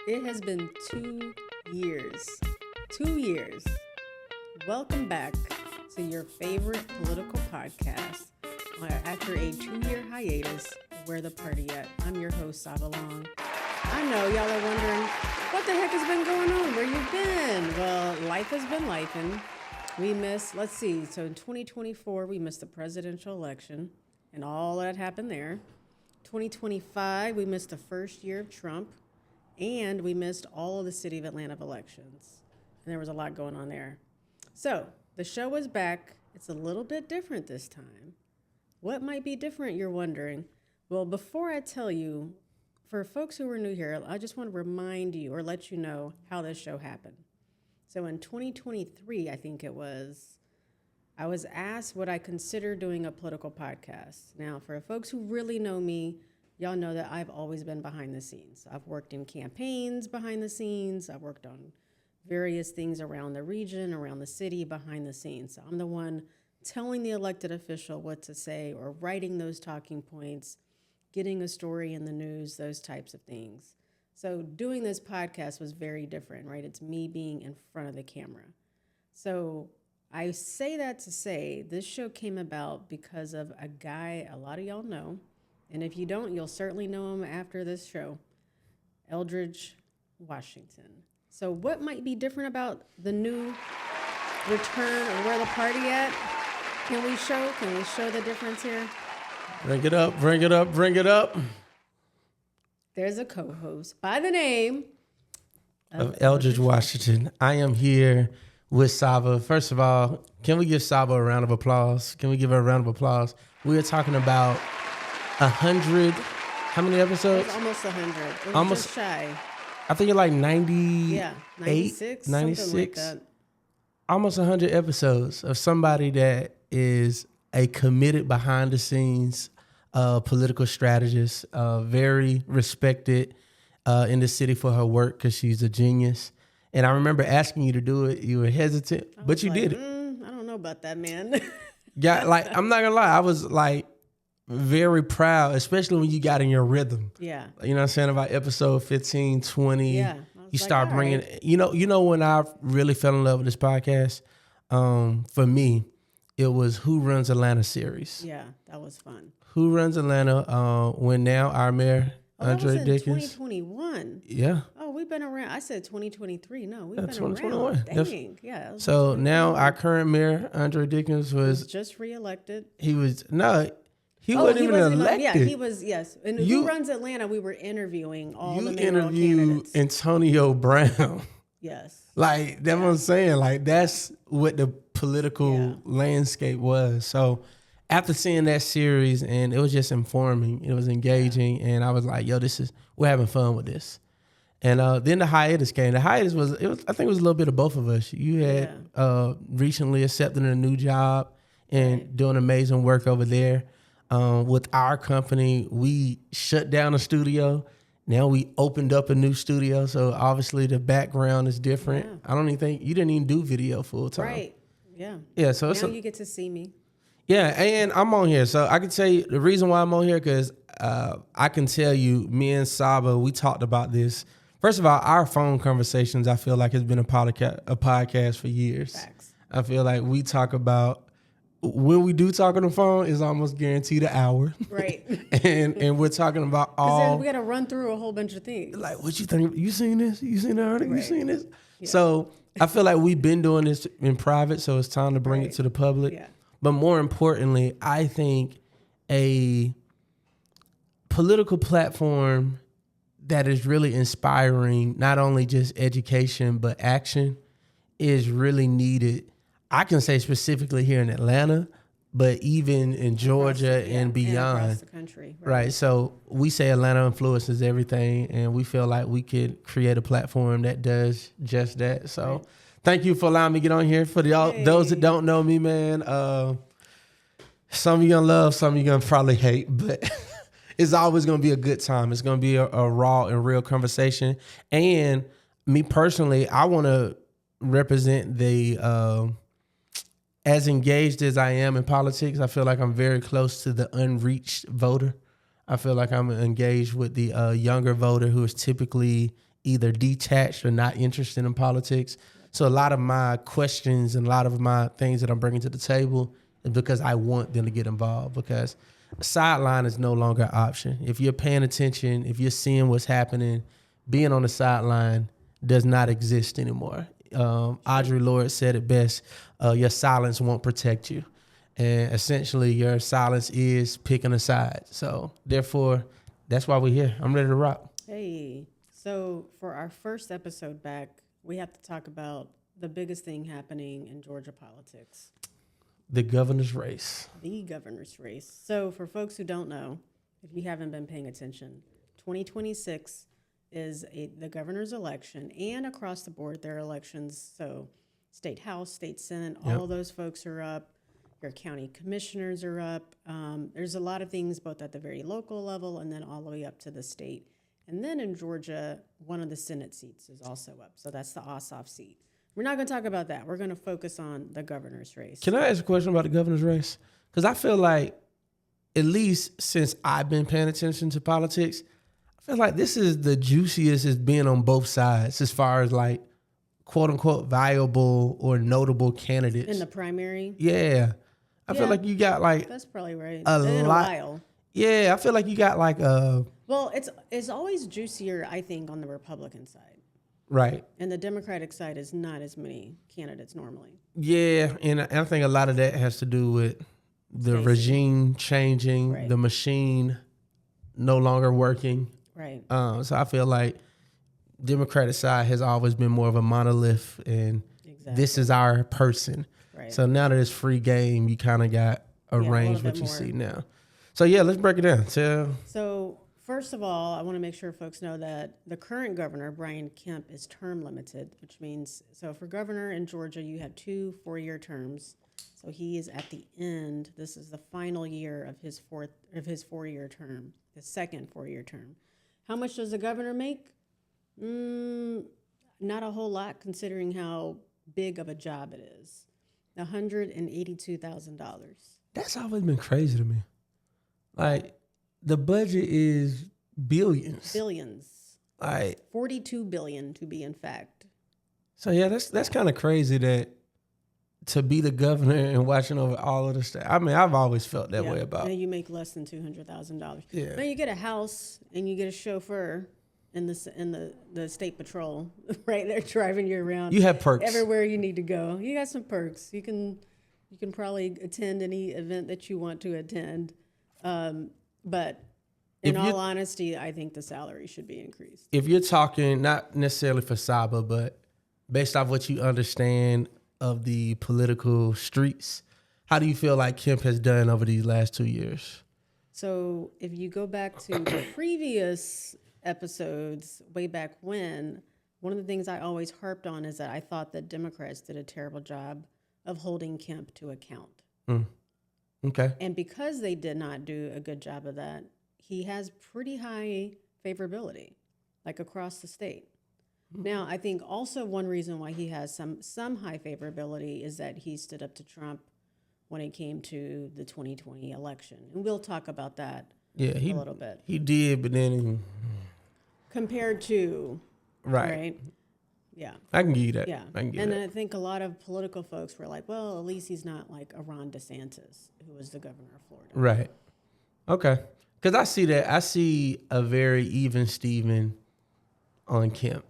It has been 2 years. 2 years. Welcome back to your favorite political podcast after a 2-year hiatus. Where the party at? I'm your host, Saba Long. I know y'all are wondering, what the heck has been going on? Where you been? Well, life has been lifing. We missed, so in 2024, we missed the presidential election and all that happened there. 2025, we missed the first year of Trump. And we missed all of the city of Atlanta elections. And there was a lot going on there. So the show is back. It's a little bit different this time. What might be different, you're wondering? Well, before I tell you, for folks who are new here, I just want to remind you or let you know how this show happened. So in 2023, I think it was, I was asked would I consider doing a political podcast. Now, for folks who really know me, y'all know that I've always been behind the scenes. I've worked in campaigns behind the scenes. I've worked on various things around the region, around the city, behind the scenes. So I'm the one telling the elected official what to say or writing those talking points, getting a story in the news, those types of things. So doing this podcast was very different, right? It's me being in front of the camera. So I say that to say this show came about because of a guy a lot of y'all know. And if you don't, you'll certainly know him after this show, Eldridge Washington. So what might be different about the new return or where the party at? Can we show the difference here? Bring it up. There's a co-host by the name of Eldridge Washington. I am here with Saba. First of all, can we give Saba a round of applause? We are talking about 100, how many episodes? Almost 100. It was almost just shy. I think you're like 98, Yeah, 96, 96. something like that. Almost 100 episodes of somebody that is a committed behind the scenes political strategist, very respected in the city for her work because she's a genius. And I remember asking you to do it. You were hesitant, but you did it. I don't know about that, man. Yeah, like I'm not gonna lie, I was like very proud, especially when you got in your rhythm. Yeah. You know what I'm saying? About episode 15, 20. Yeah. You start bringing, right. You know when I really fell in love with this podcast? For me, it was Who Runs Atlanta series. Yeah, that was fun. Who Runs Atlanta, when now our mayor, Andre Dickens. 2021. Yeah. Oh, we've been around. I said 2023. No, we've been 2021. around. Dang. Yeah. So now our current mayor, Andre Dickens, was just reelected. He wasn't even elected. Yeah, he was, yes. And Who Runs Atlanta, we were interviewing all the mayoral candidates. You interviewed Antonio Brown. Yes. Like, that's what I'm saying. Like, that's what the political landscape was. So after seeing that series, and it was just informing, it was engaging, and I was like, yo, we're having fun with this. And then the hiatus came. The hiatus I think it was a little bit of both of us. You had recently accepted a new job and doing amazing work over there. With our company, we shut down a studio. Now we opened up a new studio, so obviously the background is different. Yeah. I don't even think you didn't even do video full time. Right. Yeah. Yeah. So now you get to see me. Yeah, and I'm on here, so I can tell you the reason why I'm on here because I can tell you, me and Saba, we talked about this. First of all, our phone conversations, I feel like has been a podcast for years. Facts. I feel like we talk about. When we do talk on the phone, it's almost guaranteed an hour. Right. and we're talking about all. We got to run through a whole bunch of things. Like, what you think? You seen this? You seen that already? Right. You seen this? Yeah. So I feel like we've been doing this in private, so it's time to bring it to the public. Yeah. But more importantly, I think a political platform that is really inspiring, not only just education, but action, is really needed. I can say specifically here in Atlanta, but even in Georgia and beyond. And across the country. Right. So we say Atlanta influences everything, and we feel like we could create a platform that does just that. So thank you for allowing me to get on here. For those that don't know me, man, some of you gonna love, some of you gonna probably hate, but it's always gonna be a good time. It's gonna be a raw and real conversation. And me personally, I want to represent the as engaged as I am in politics. I feel like I'm very close to the unreached voter. I feel like I'm engaged with the younger voter who is typically either detached or not interested in politics. So a lot of my questions and a lot of my things that I'm bringing to the table is because I want them to get involved, because a sideline is no longer an option. If you're paying attention, if you're seeing what's happening, being on the sideline does not exist anymore. Audre Lorde said it best, your silence won't protect you. And essentially your silence is picking a side. So therefore, that's why we're here. I'm ready to rock. Hey, so for our first episode back, we have to talk about the biggest thing happening in Georgia politics. The governor's race. The governor's race. So for folks who don't know, if you haven't been paying attention, 2026 is the governor's election, and across the board there are elections. So state house, state senate, all of those folks are up. Your county commissioners are up. There's a lot of things both at the very local level and then all the way up to the state. And then in Georgia, one of the Senate seats is also up. So that's the Ossoff seat. We're not going to talk about that. We're going to focus on the governor's race. Can I ask a question about the governor's race? Because I feel like, at least since I've been paying attention to politics, I feel like this is the juiciest it's been on both sides as far as like, quote unquote, viable or notable candidates. In the primary? Yeah. I feel like you got like that's probably right. a in lot. A while. Yeah, I feel like you got like a. Well, it's always juicier, I think, on the Republican side. Right. And the Democratic side is not as many candidates normally. Yeah, and I think a lot of that has to do with the regime changing, the machine no longer working. Right. So I feel like Democratic side has always been more of a monolith, and this is our person. Right. So now that it's free game, you kind of got a range what you see now. So yeah, let's break it down. So first of all, I want to make sure folks know that the current governor, Brian Kemp, is term limited, which means, so for governor in Georgia, you have 2 4-year terms. So he is at the end. This is the final year of his 4-year term, the second 4-year term. How much does the governor make? Not a whole lot, considering how big of a job it is. $182,000. That's always been crazy to me. Like, the budget is billions. Billions. Like $42 billion to be in fact. So yeah, that's kind of crazy that to be the governor and watching over all of the stuff. I mean, I've always felt that way about. And you make less than $200,000. Yeah. Now you get a house and you get a chauffeur in the state patrol, right? They're driving you around. You have perks everywhere you need to go. You got some perks. You can probably attend any event that you want to attend. But in all honesty, I think the salary should be increased. If you're talking not necessarily for Saba, but based off what you understand of the political streets, how do you feel like Kemp has done over these last 2 years? So if you go back to the previous episodes, way back when, one of the things I always harped on is that I thought that Democrats did a terrible job of holding Kemp to account. Okay. And because they did not do a good job of that, he has pretty high favorability, like across the state. Now, I think also one reason why he has some high favorability is that he stood up to Trump when it came to the 2020 election. And we'll talk about that a little bit. He did, but then... Compared to... Right? Yeah. I can give you that. Yeah. And I think a lot of political folks were like, well, at least he's not like a Ron DeSantis, who was the governor of Florida. Right. Okay. Because I see that. I see a very even Steven on Kemp.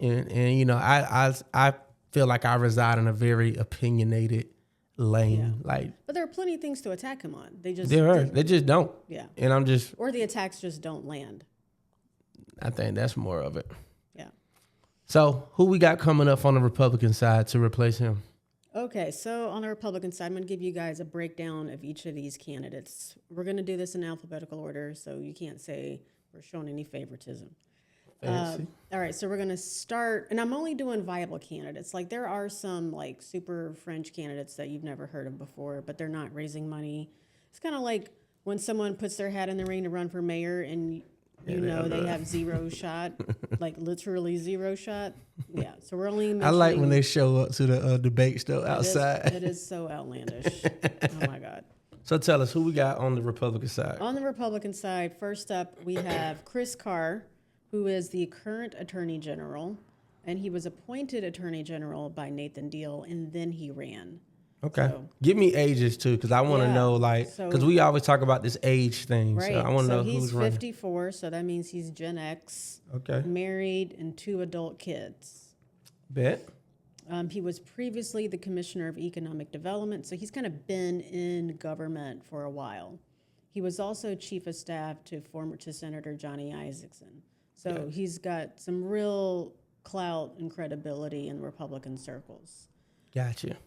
And you know, I feel like I reside in a very opinionated lane. Yeah. Like, but there are plenty of things to attack him on. They just They just don't. Yeah. And I'm just... Or the attacks just don't land. I think that's more of it. Yeah. So who we got coming up on the Republican side to replace him? Okay, so on the Republican side, I'm going to give you guys a breakdown of each of these candidates. We're going to do this in alphabetical order, so you can't say we're showing any favoritism. All right, so we're going to start, and I'm only doing viable candidates. Like, there are some like super fringe candidates that you've never heard of before, but they're not raising money. It's kind of like when someone puts their hat in the ring to run for mayor and you know they have zero shot, like literally zero shot. Yeah, so we're only mentioning... I like when they show up to the debates though outside. It is so outlandish. Oh my God. So tell us who we got on the Republican side. On the Republican side, first up we have Chris Carr who is the current Attorney General, and he was appointed Attorney General by Nathan Deal, and then he ran. Okay. So, Give me ages too, because I want to know, because we always talk about this age thing. Right. So I want to know he's who's running. 54, so that means he's Gen X. Okay. Married and 2 adult kids. Bet. He was previously the Commissioner of Economic Development, so he's kind of been in government for a while. He was also Chief of Staff to Senator Johnny Isakson. So he's got some real clout and credibility in Republican circles. Gotcha.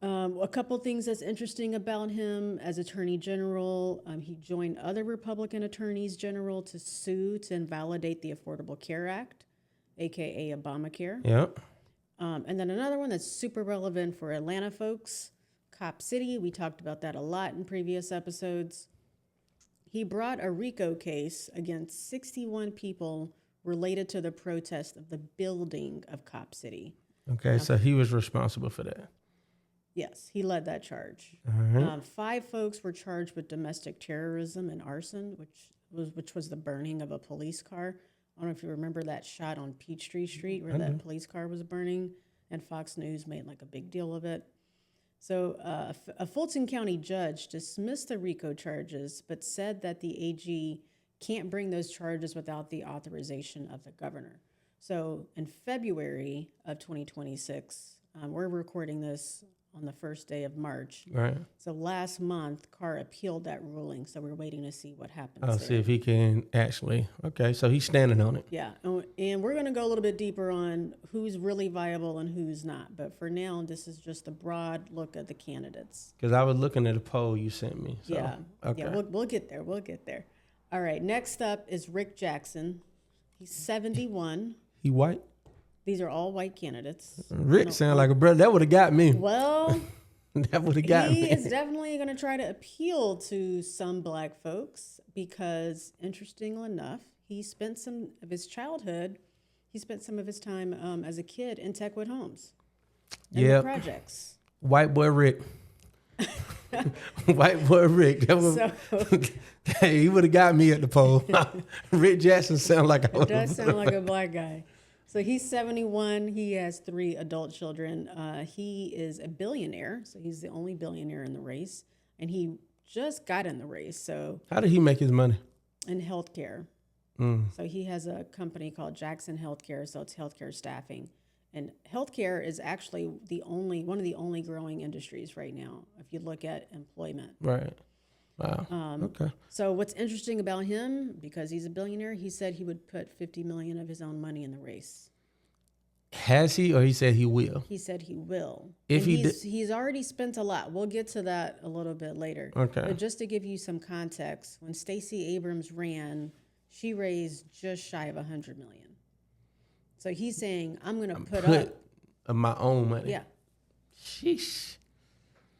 A couple things that's interesting about him as Attorney General, he joined other Republican attorneys general to sue to invalidate the Affordable Care Act, aka Obamacare. Yep. And then another one that's super relevant for Atlanta folks, Cop City. We talked about that a lot in previous episodes. He brought a RICO case against 61 people related to the protest of the building of Cop City. Okay, so he was responsible for that. Yes, he led that charge. 5 folks were charged with domestic terrorism and arson, which was the burning of a police car. I don't know if you remember that shot on Peachtree Street where that police car was burning, and Fox News made like a big deal of it. So a Fulton County judge dismissed the RICO charges, but said that the AG can't bring those charges without the authorization of the governor. So in February of 2026, we're recording this on the first day of March. Right. So last month, Carr appealed that ruling, so we're waiting to see what happens. I'll see if he can actually. Okay, so he's standing on it. Yeah, and we're going to go a little bit deeper on who's really viable and who's not. But for now, this is just a broad look at the candidates. Because I was looking at a poll you sent me. So, Yeah, okay. yeah, we'll get there. We'll get there. All right, next up is Rick Jackson. He's 71. He white? These are all white candidates. Rick sound like a brother. That would have got me. Well, that would have got me. He is definitely going to try to appeal to some black folks because, interestingly enough, he spent some of his childhood, he spent some of his time as a kid in Techwood Homes. In the projects. White boy Rick. White boy Rick. That was, hey, he would have got me at the poll. Rick Jackson sound like It does sound like a black guy. So he's 71. He has 3 adult children. He is a billionaire, so he's the only billionaire in the race, and he just got in the race. So how did he make his money? In healthcare. So he has a company called Jackson Healthcare, so it's healthcare staffing, and healthcare is actually one of the only growing industries right now. If you look at employment, right. Wow. Okay. So what's interesting about him, because he's a billionaire, he said he would put $50 million of his own money in the race. Has he, or he said he will? He said he will. If he's already spent a lot. We'll get to that a little bit later. Okay. But just to give you some context, when Stacey Abrams ran, she raised just shy of $100 million. So he's saying, I'm going to put up my own money. Yeah. Sheesh.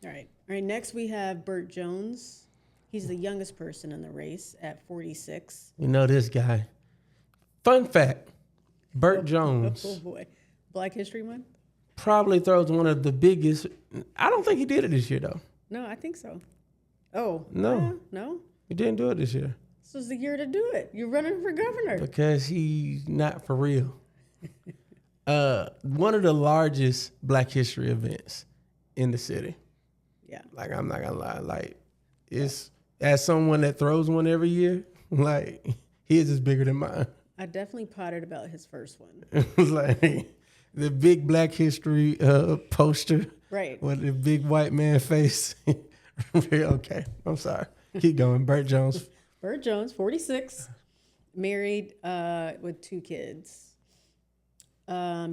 All right. Next we have Burt Jones. He's the youngest person in the race at 46. We know this guy. Fun fact, Burt Jones. Oh, boy. Black History Month? Probably throws one of the biggest. I don't think he did it this year, though. No, I think so. Oh. No. No? He didn't do it this year. This was the year to do it. You're running for governor. Because he's not for real. One of the largest Black History events in the city. Yeah. Like, I'm not going to lie. Like, it's... As someone that throws one every year, like, his is bigger than mine. I definitely potted about his first one. Like the big Black History poster. Right. With the big white man face. Okay, I'm sorry. Keep going. Burt Jones. Burt Jones, 46, married with 2 kids.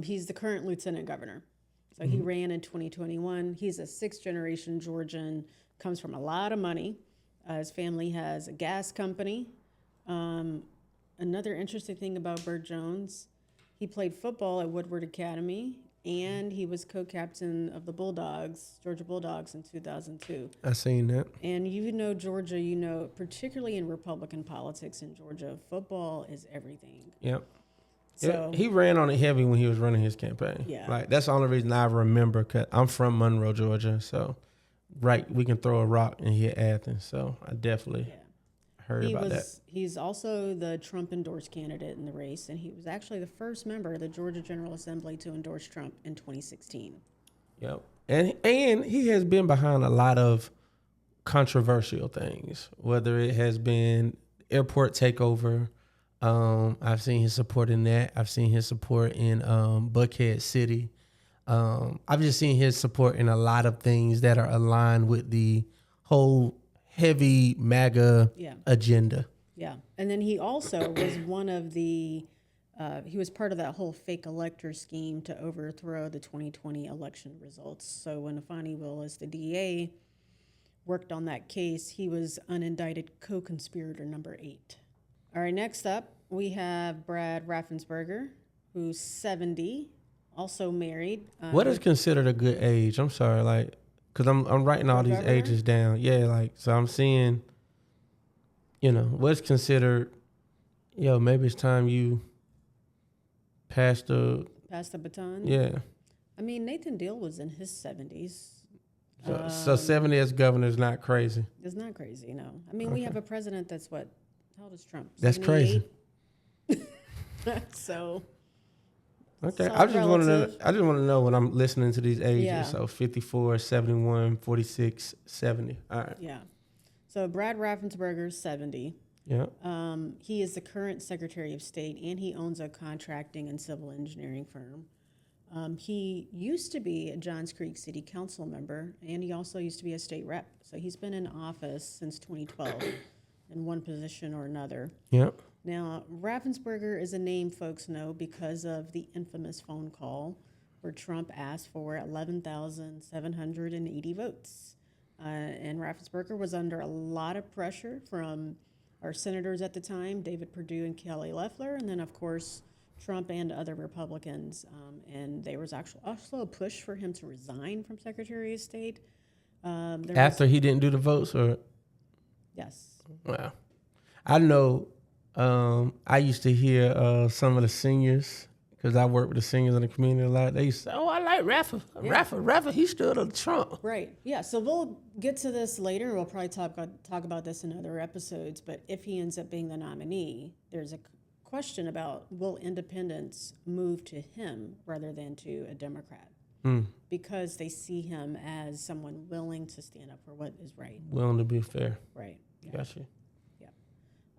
He's the current lieutenant governor. So he ran in 2021. He's a 6th-generation Georgian, comes from a lot of money. His family has a gas company. Another interesting thing about Burt Jones, he played football at Woodward Academy, and he was co-captain of the Bulldogs, Georgia Bulldogs, in 2002. I seen that. And you know Georgia, particularly in Republican politics in Georgia, football is everything. Yep. So he ran on it heavy when he was running his campaign. Yeah. Like, that's the only reason I remember, because I'm from Monroe, Georgia, so... Right, we can throw a rock and hit Athens. So I definitely heard about that. He's also the Trump endorsed candidate in the race, and he was actually the first member of the Georgia General Assembly to endorse Trump in 2016. Yep. And he has been behind a lot of controversial things, whether it has been airport takeover. I've seen his support in that. I've seen his support in Buckhead City. I've just seen his support in a lot of things that are aligned with the whole heavy MAGA agenda. Yeah. And then he also was one of the, he was part of that whole fake elector scheme to overthrow the 2020 election results. So when Fani Willis, the DA, worked on that case, he was unindicted co-conspirator number 8. All right, next up, we have Brad Raffensperger, who's 70, also married. What is considered a good age? I'm sorry, like, because I'm writing all these ages down. Yeah, like, so I'm seeing, what's considered, maybe it's time you pass the baton? Yeah. I mean, Nathan Deal was in his 70s. So 70 as governor is not crazy. It's not crazy, no. I mean, we have a president that's what? How old is Trump? That's crazy. So. Okay, I just want to know when I'm listening to these ages. Yeah. So 54, 71, 46, 70. All right. Yeah. So Brad Raffensperger, 70. Yeah. He is the current Secretary of State, and he owns a contracting and civil engineering firm. He used to be a Johns Creek City Council member, and he also used to be a state rep. So he's been in office since 2012 in one position or another. Yep. Now, Raffensperger is a name folks know because of the infamous phone call where Trump asked for 11,780 votes. And Raffensperger was under a lot of pressure from our senators at the time, David Perdue and Kelly Loeffler, and then, of course, Trump and other Republicans. And there was actually also a push for him to resign from Secretary of State. After he didn't do the votes, or? Yes. Wow. I know I used to hear some of the seniors, because I work with the seniors in the community a lot. They used to say, I like Raffa. Yeah. Raffa, he stood on Trump. Right. Yeah. So we'll get to this later. We'll probably talk about this in other episodes. But if he ends up being the nominee, there's a question about will independents move to him rather than to a Democrat, because they see him as someone willing to stand up for what is right. Willing to be fair. Right. Yeah. Gotcha. Yeah.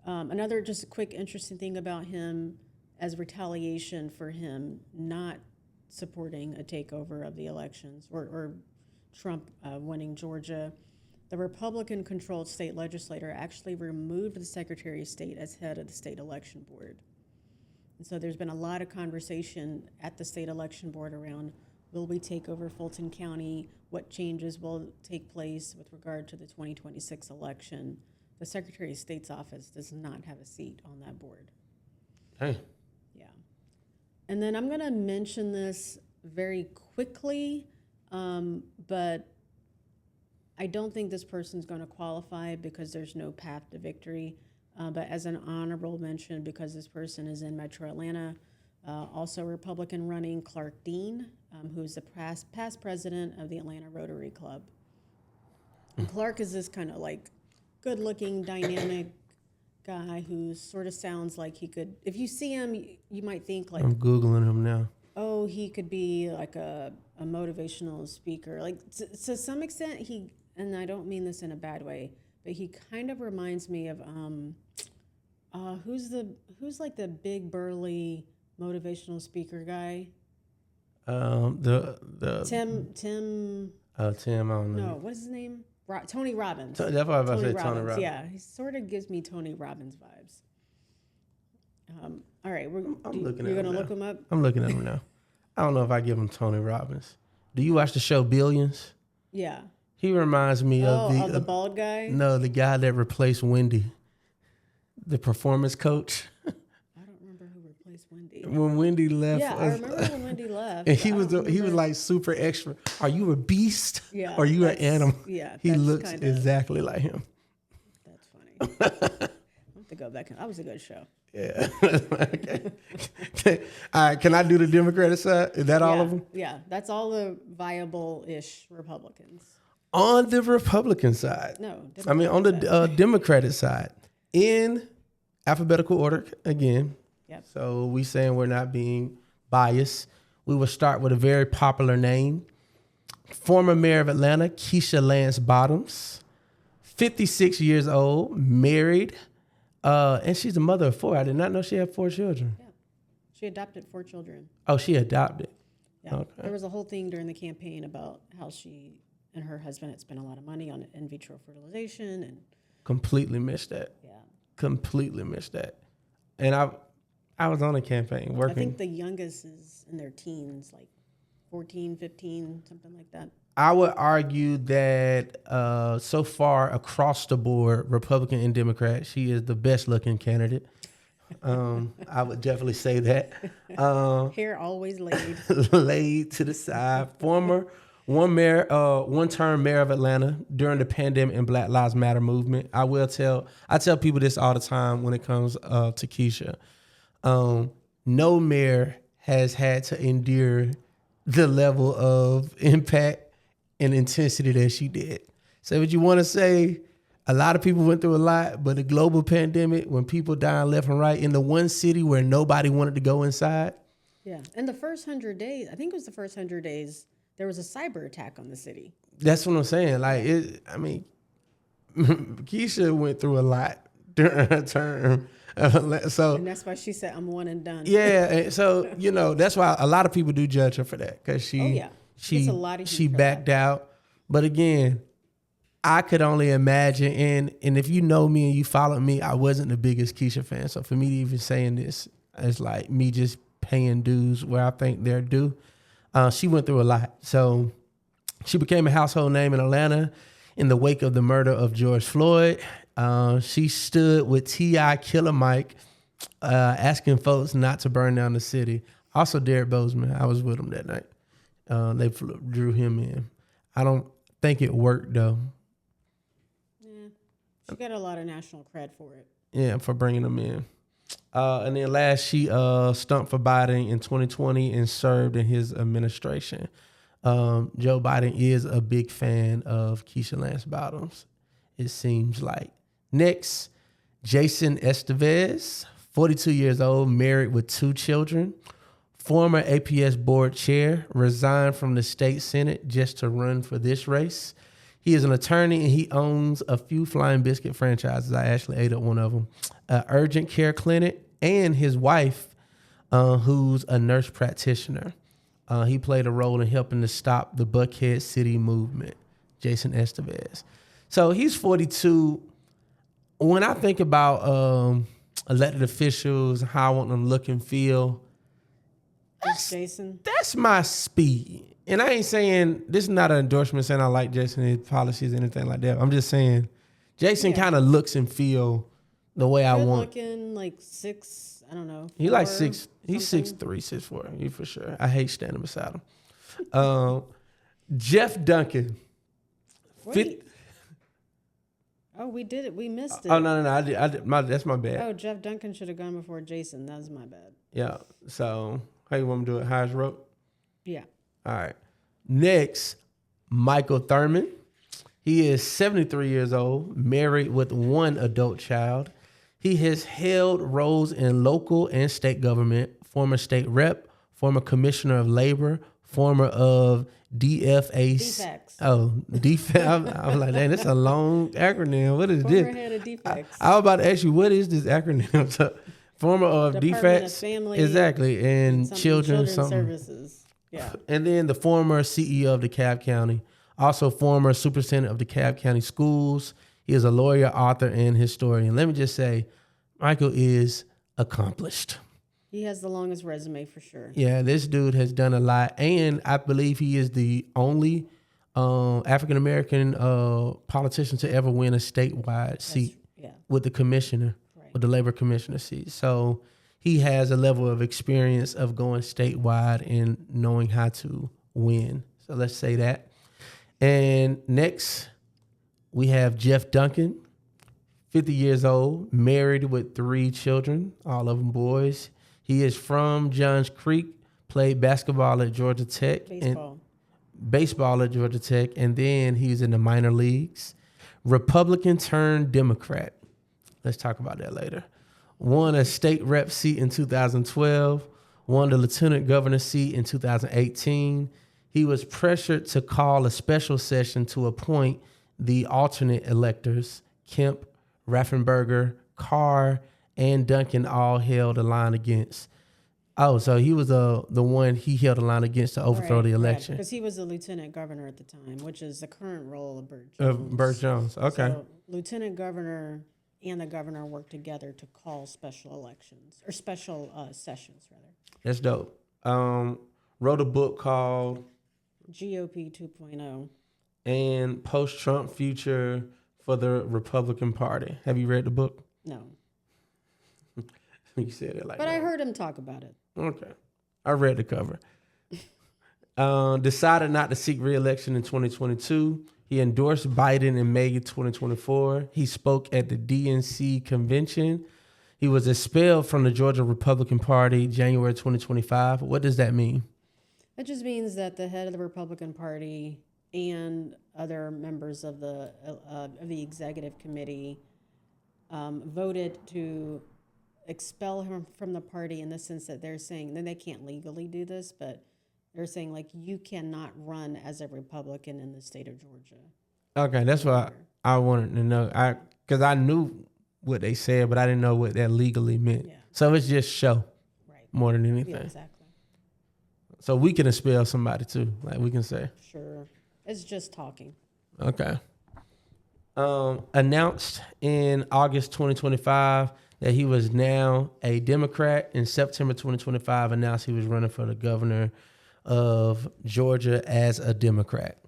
Another just a quick interesting thing about him, as retaliation for him not supporting a takeover of the elections or Trump winning Georgia, the Republican-controlled state legislature actually removed the Secretary of State as head of the state election board. And so there's been a lot of conversation at the state election board around, will we take over Fulton County? What changes will take place with regard to the 2026 election? The Secretary of State's office does not have a seat on that board. Hey. Yeah. And then I'm going to mention this very quickly, but I don't think this person's going to qualify because there's no path to victory. But as an honorable mention, because this person is in Metro Atlanta, also Republican running Clark Dean, who's the past president of the Atlanta Rotary Club. And Clark is this kind of like good-looking, dynamic guy who sort of sounds like he could, if you see him, you might think like, I'm Googling him now. Oh, he could be like a motivational speaker. Like to some extent, and I don't mean this in a bad way, but he kind of reminds me of who's like the big burly motivational speaker guy? The Tim. Oh, Tim. I don't know. No, what is his name? Tony Robbins. That's what I was about to say. Tony Robbins. Yeah, he sort of gives me Tony Robbins vibes. All right, you're gonna look him up. I'm looking at him now. I don't know if I give him Tony Robbins. Do you watch the show Billions? Yeah. He reminds me of the bald guy. No, the guy that replaced Wendy, the performance coach. I don't remember who replaced Wendy. When Wendy left. Yeah, I remember when Wendy left. And he was like super extra. Are you a beast? Yeah. Or are you an animal? Yeah. He looks exactly like him. That's funny. I have to go back. That was a good show. Yeah. Okay. All right. Can I do the Democratic side? Is that all of them? Yeah. That's all the viable-ish Republicans. On the Republican side. No. I mean, on the Democratic side. In alphabetical order again. Yep. So we saying we're not being biased. We will start with a very popular name. Former mayor of Atlanta, Keisha Lance Bottoms. 56 years old, married, and she's a mother of 4. I did not know she had 4 children. Yeah. She adopted 4 children. Oh, she adopted. Yeah. Okay. There was a whole thing during the campaign about how she and her husband had spent a lot of money on in vitro fertilization and Completely missed that. yeah. Completely missed that. And I was on a campaign working. I think the youngest is in their teens, like 14, 15, something like that. I would argue that so far across the board, Republican and Democrat, she is the best looking candidate. I would definitely say that. Hair always laid. Laid to the side. Former one-term mayor of Atlanta during the pandemic and Black Lives Matter movement. I tell people this all the time when it comes to Keisha. No mayor has had to endure the level of impact and intensity that she did. So what you want to say, a lot of people went through a lot, but the global pandemic, when people dying left and right in the one city where nobody wanted to go inside. Yeah. And the first 100 days, I think it was the first 100 days, there was a cyber attack on the city. That's what I'm saying. Like, Keisha went through a lot during her term. So, and that's why she said, I'm one and done. Yeah. So, that's why a lot of people do judge her for that. Because she backed out. But again, I could only imagine. And if you know me and you follow me, I wasn't the biggest Keisha fan. So for me to even saying this, it's like me just paying dues where I think they're due. She went through a lot. So she became a household name in Atlanta in the wake of the murder of George Floyd. She stood with T.I. Killer Mike, asking folks not to burn down the city. Also, Derek Bozeman. I was with him that night. They drew him in. I don't think it worked, though. Yeah. She got a lot of national cred for it. Yeah, for bringing them in. And then last, she stumped for Biden in 2020 and served in his administration. Joe Biden is a big fan of Keisha Lance Bottoms, it seems like. Next, Jason Estevez, 42 years old, married with 2 children. Former APS board chair, resigned from the state senate just to run for this race. He is an attorney and he owns a few Flying Biscuit franchises. I actually ate at one of them. Urgent care clinic, and his wife, who's a nurse practitioner. He played a role in helping to stop the Buckhead City movement, Jason Estevez. So he's 42. When I think about elected officials, how I want them to look and feel, Jason. That's my speed. And I ain't saying, this is not an endorsement saying I like Jason and his policies or anything like that. I'm just saying Jason kind of looks and feel the way I want. Looking like 6, I don't know. He like 6, he's 6'3", 6'4", he for sure. I hate standing beside him. Jeff Duncan. We did it. We missed it. Oh, no. That's my bad. Oh, Jeff Duncan should have gone before Jason. That was my bad. Yeah. So, how you want me to do it? Highest rope? Yeah. All right. Next, Michael Thurman. He is 73 years old, married with 1 adult child. He has held roles in local and state government, former state rep, former commissioner of labor, former of DFAC. DFACS. Oh, DFACS. I was like, dang, that's a long acronym. What is this? Former head of DFACS. I was about to ask you, what is this acronym? So, former of Department DFACS. Of Family. Exactly. And Children's Services. Yeah. And then the former CEO of DeKalb County, also former superintendent of DeKalb County Schools. He is a lawyer, author, and historian. Let me just say, Michael is accomplished. He has the longest resume for sure. Yeah, this dude has done a lot. And I believe he is the only African-American politician to ever win a statewide seat with the commissioner, with the labor commissioner seat. So he has a level of experience of going statewide and knowing how to win. So let's say that. And next, we have Jeff Duncan, 50 years old, married with 3 children, all of them boys. He is from Johns Creek, played basketball at Georgia Tech. Baseball at Georgia Tech, and then he's in the minor leagues. Republican turned Democrat. Let's talk about that later. Won a state rep seat in 2012. Won the lieutenant governor seat in 2018. He was pressured to call a special session to appoint the alternate electors. Kemp, Raffensperger, Carr, and Duncan all held a line against. Oh, so he was the one he held a line against to overthrow the election. Because he was the lieutenant governor at the time, which is the current role of Burt Jones. Burt Jones, okay. So lieutenant governor and the governor work together to call special elections, or special sessions, rather. That's dope. Wrote a book called GOP 2.0 and Post-Trump Future for the Republican Party. Have you read the book? No. You said it like but that. I heard him talk about it. Okay. I read the cover. Decided not to seek re-election in 2022. He endorsed Biden in May 2024. He spoke at the DNC convention. He was expelled from the Georgia Republican Party January 2025. What does that mean? That just means that the head of the Republican Party and other members of the executive committee voted to expel him from the party, in the sense that they're saying that they can't legally do this, but they're saying, like, you cannot run as a Republican in the state of Georgia. Okay, that's what I wanted to know. Because I knew what they said, but I didn't know what that legally meant. Yeah. So it's just show, right, more than anything. Yeah, exactly. So we can expel somebody too, like we can say. Sure. It's just talking. Okay. Announced in August 2025 that he was now a Democrat. In September 2025, announced he was running for the governor of Georgia as a Democrat.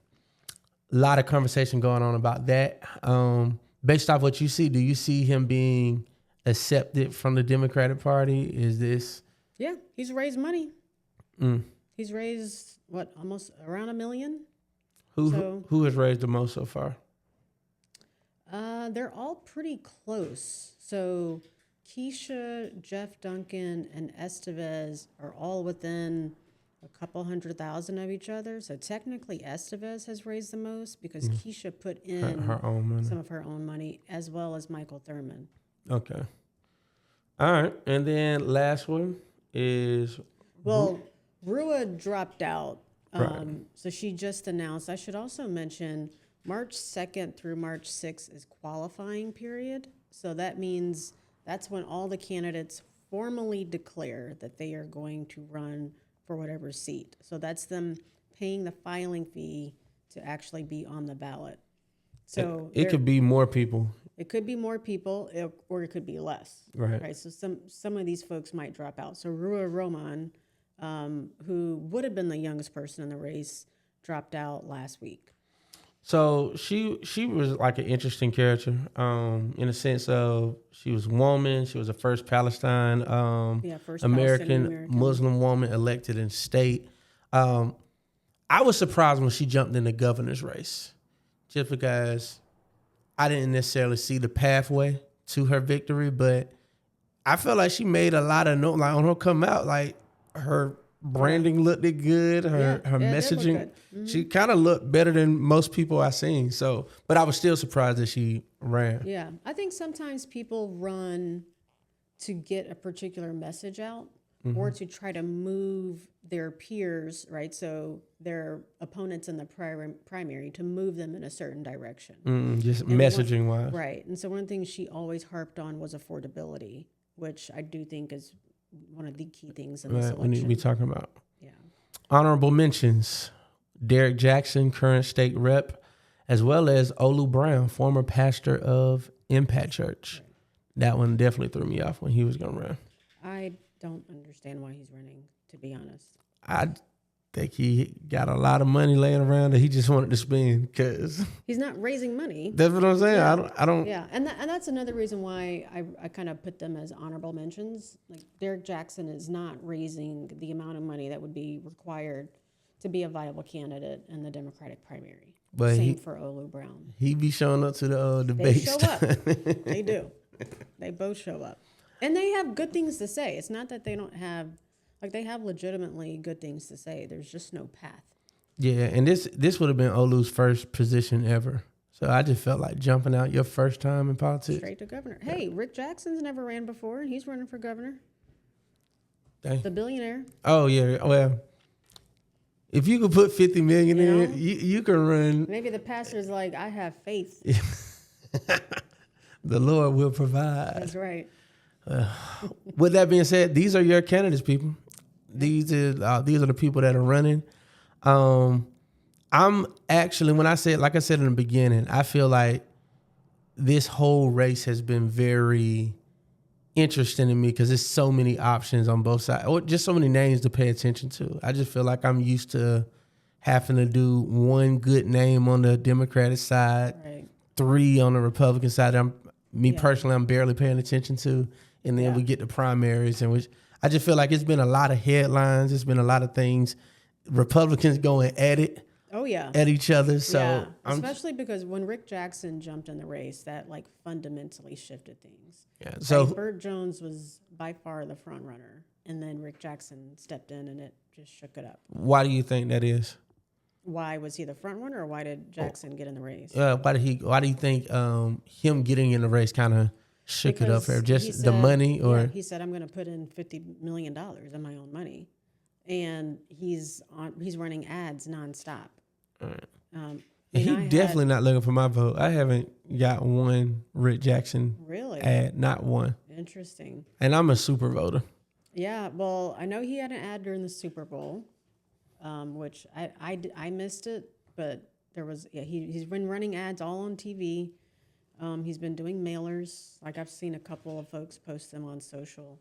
A lot of conversation going on about that. Based off what you see, do you see him being accepted from the Democratic Party? Is this? Yeah, he's raised money. He's raised, almost around $1 million? Who has raised the most so far? They're all pretty close. So Keisha, Jeff Duncan, and Estevez are all within a couple 100,000 of each other. So technically Estevez has raised the most, because Keisha put in her own money. Some of her own money, as well as Michael Thurman. Okay. All right. And then last one is... Well, Rua dropped out. So she just announced. I should also mention March 2nd through March 6th is qualifying period. So that means that's when all the candidates formally declare that they are going to run for whatever seat. So that's them paying the filing fee to actually be on the ballot. So it could be more people. It could be more people, or it could be less. Right. So some of these folks might drop out. So Rua Roman, who would have been the youngest person in the race, dropped out last week. So she was like an interesting character, in a sense of she was a woman. She was the first Palestine, first American Muslim woman elected in state. I was surprised when she jumped in the governor's race, just because I didn't necessarily see the pathway to her victory, but I felt like she made a lot of noise. Like on her come out, like her branding looked good. Her messaging, she kind of looked better than most people I've seen. So, but I was still surprised that she ran. Yeah, I think sometimes people run to get a particular message out, or to try to move their peers, right? So their opponents in the primary, to move them in a certain direction. Just messaging wise. Right. And so one thing she always harped on was affordability, which I do think is one of the key things in this election. We need to be talking about. Yeah. Honorable mentions: Derek Jackson, current state rep, as well as Olu Brown, former pastor of Impact Church. Right. That one definitely threw me off when he was going to run. I don't understand why he's running, to be honest. I think he got a lot of money laying around that he just wanted to spend, because he's not raising money. That's what I'm saying. Yeah. I don't. Yeah, and that's another reason why I kind of put them as honorable mentions. Like Derek Jackson is not raising the amount of money that would be required to be a viable candidate in the Democratic primary. But same for Olu Brown. He be showing up to the debates. They show up. They do. They both show up. And they have good things to say. It's not that they don't have, like, they have legitimately good things to say. There's just no path. Yeah, and this would have been Olu's first position ever So I just felt like jumping out your first time in politics. Straight to governor. Hey, Rick Jackson's never ran before. He's running for governor. Dang. The billionaire. Oh yeah, well, if you could put 50 million in, you can run. Maybe the pastor's like, I have faith. The Lord will provide. That's right. With that being said, these are your candidates, people. These are the people that are running. I'm actually, when I said, like I said in the beginning, I feel like this whole race has been very interesting to me because there's so many options on both sides, or just so many names to pay attention to. I just feel like I'm used to having to do one good name on the Democratic side, Right. 3 on the Republican side. Personally, I'm barely paying attention to, and then we get the primaries, and which I just feel like it's been a lot of headlines. It's been a lot of things. Republicans going at it. Oh yeah. At each other. So yeah. Especially because when Rick Jackson jumped in the race, that like fundamentally shifted things. Yeah. So like, Burt Jones was by far the front runner, and then Rick Jackson stepped in and it just shook it up. Why do you think that is? Why was he the front runner, or why did Jackson get in the race? Why do you think him getting in the race kind of shook it up for just the money, or he said, I'm going to put in $50 million in my own money, and he's running ads nonstop. He definitely not looking for my vote. I haven't got one Rick Jackson ad, not one. Interesting. And I'm a super voter. Yeah, well, I know he had an ad during the Super Bowl, which I missed it, but there was he's been running ads all on TV. He's been doing mailers. Like I've seen a couple of folks post them on social,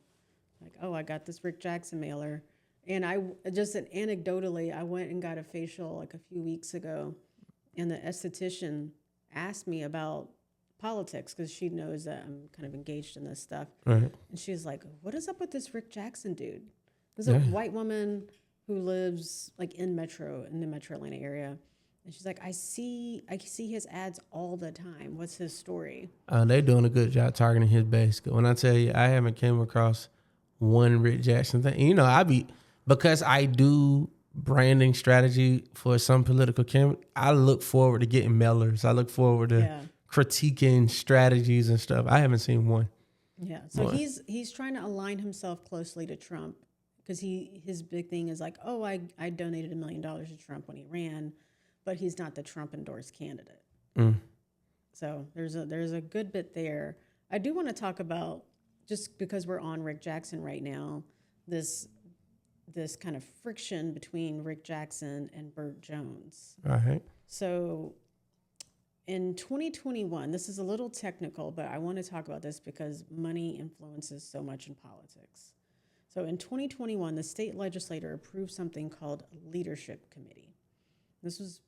like, oh, I got this Rick Jackson mailer. And I just anecdotally, I went and got a facial like a few weeks ago, and the esthetician asked me about politics because she knows that I'm kind of engaged in this stuff. Right. And she's like, "What is up with this Rick Jackson dude?" There's a white woman who lives like in the Metro Atlanta area, and she's like, I see his ads all the time. What's his story?" They're doing a good job targeting his base. When I tell you, I haven't came across one Rick Jackson thing. You know, because I do branding strategy for some political campaign, I look forward to getting mailers. I look forward to critiquing strategies and stuff. I haven't seen one. Yeah. So he's trying to align himself closely to Trump because his big thing is like, oh, I donated $1 million to Trump when he ran, but he's not the Trump endorsed candidate. So there's a good bit there. I do want to talk about, just because we're on Rick Jackson right now, this kind of friction between Rick Jackson and Burt Jones. All right. So in 2021, this is a little technical, but I want to talk about this because money influences so much in politics. So in 2021, the state legislature approved something called Leadership Committee. This was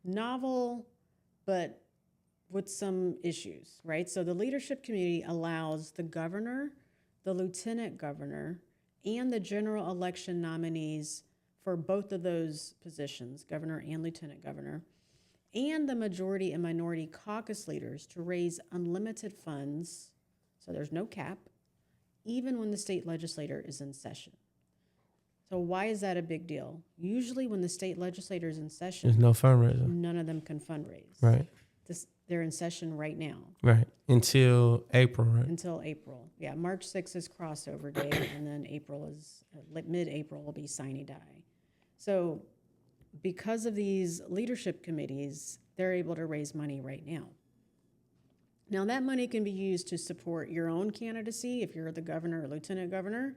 novel, but with some issues, right? So the Leadership Committee allows the governor, the lieutenant governor, and the general election nominees for both of those positions, governor and lieutenant governor, and the majority and minority caucus leaders to raise unlimited funds, so there's no cap, even when the state legislature is in session. So why is that a big deal? Usually when the state legislature is in session, there's no fundraiser. None of them can fundraise. Right. They're in session right now. Right. Until April, right? Until April. Yeah, March 6th is crossover day, and then April is, mid-April will be sine die. So because of these leadership committees, they're able to raise money right now. Now that money can be used to support your own candidacy if you're the governor or lieutenant governor,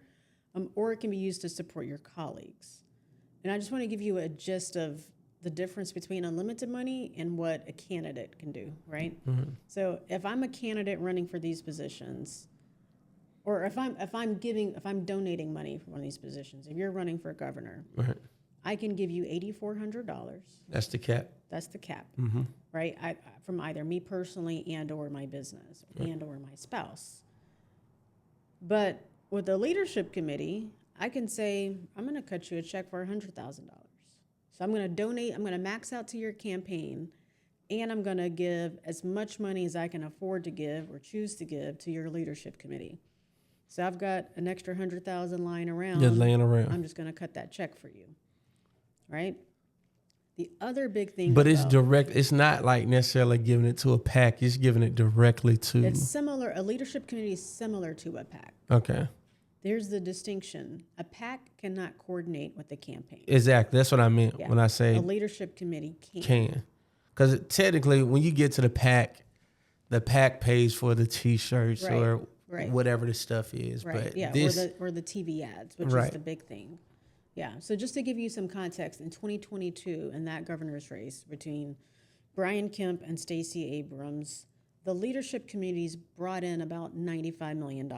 or it can be used to support your colleagues. And I just want to give you a gist of the difference between unlimited money and what a candidate can do, right? Mm-hmm. So if I'm a candidate running for these positions, or if I'm donating money for one of these positions, if you're running for governor, right, I can give you $8,400. That's the cap. That's the cap, mm-hmm, right? From either me personally and or my business, right, and or my spouse. But with the leadership committee, I can say, I'm going to cut you a check for $100,000. So I'm going to donate, I'm going to max out to your campaign, and I'm going to give as much money as I can afford to give or choose to give to your leadership committee. So I've got an extra $100,000 lying around. Just laying around. I'm just going to cut that check for you, right? The other big thing, but it's direct. It's not like necessarily giving it to a PAC. It's giving it directly to. It's similar. A leadership committee is similar to a PAC. Okay. There's the distinction. A PAC cannot coordinate with the campaign. Exactly. That's what I meant when I say a leadership committee can. Because technically, when you get to the PAC pays for the T-shirts or whatever the stuff is. Right. But yeah. Or the TV ads, which is the big thing. Yeah. So just to give you some context, in 2022, in that governor's race between Brian Kemp and Stacey Abrams, the leadership committees brought in about $95 million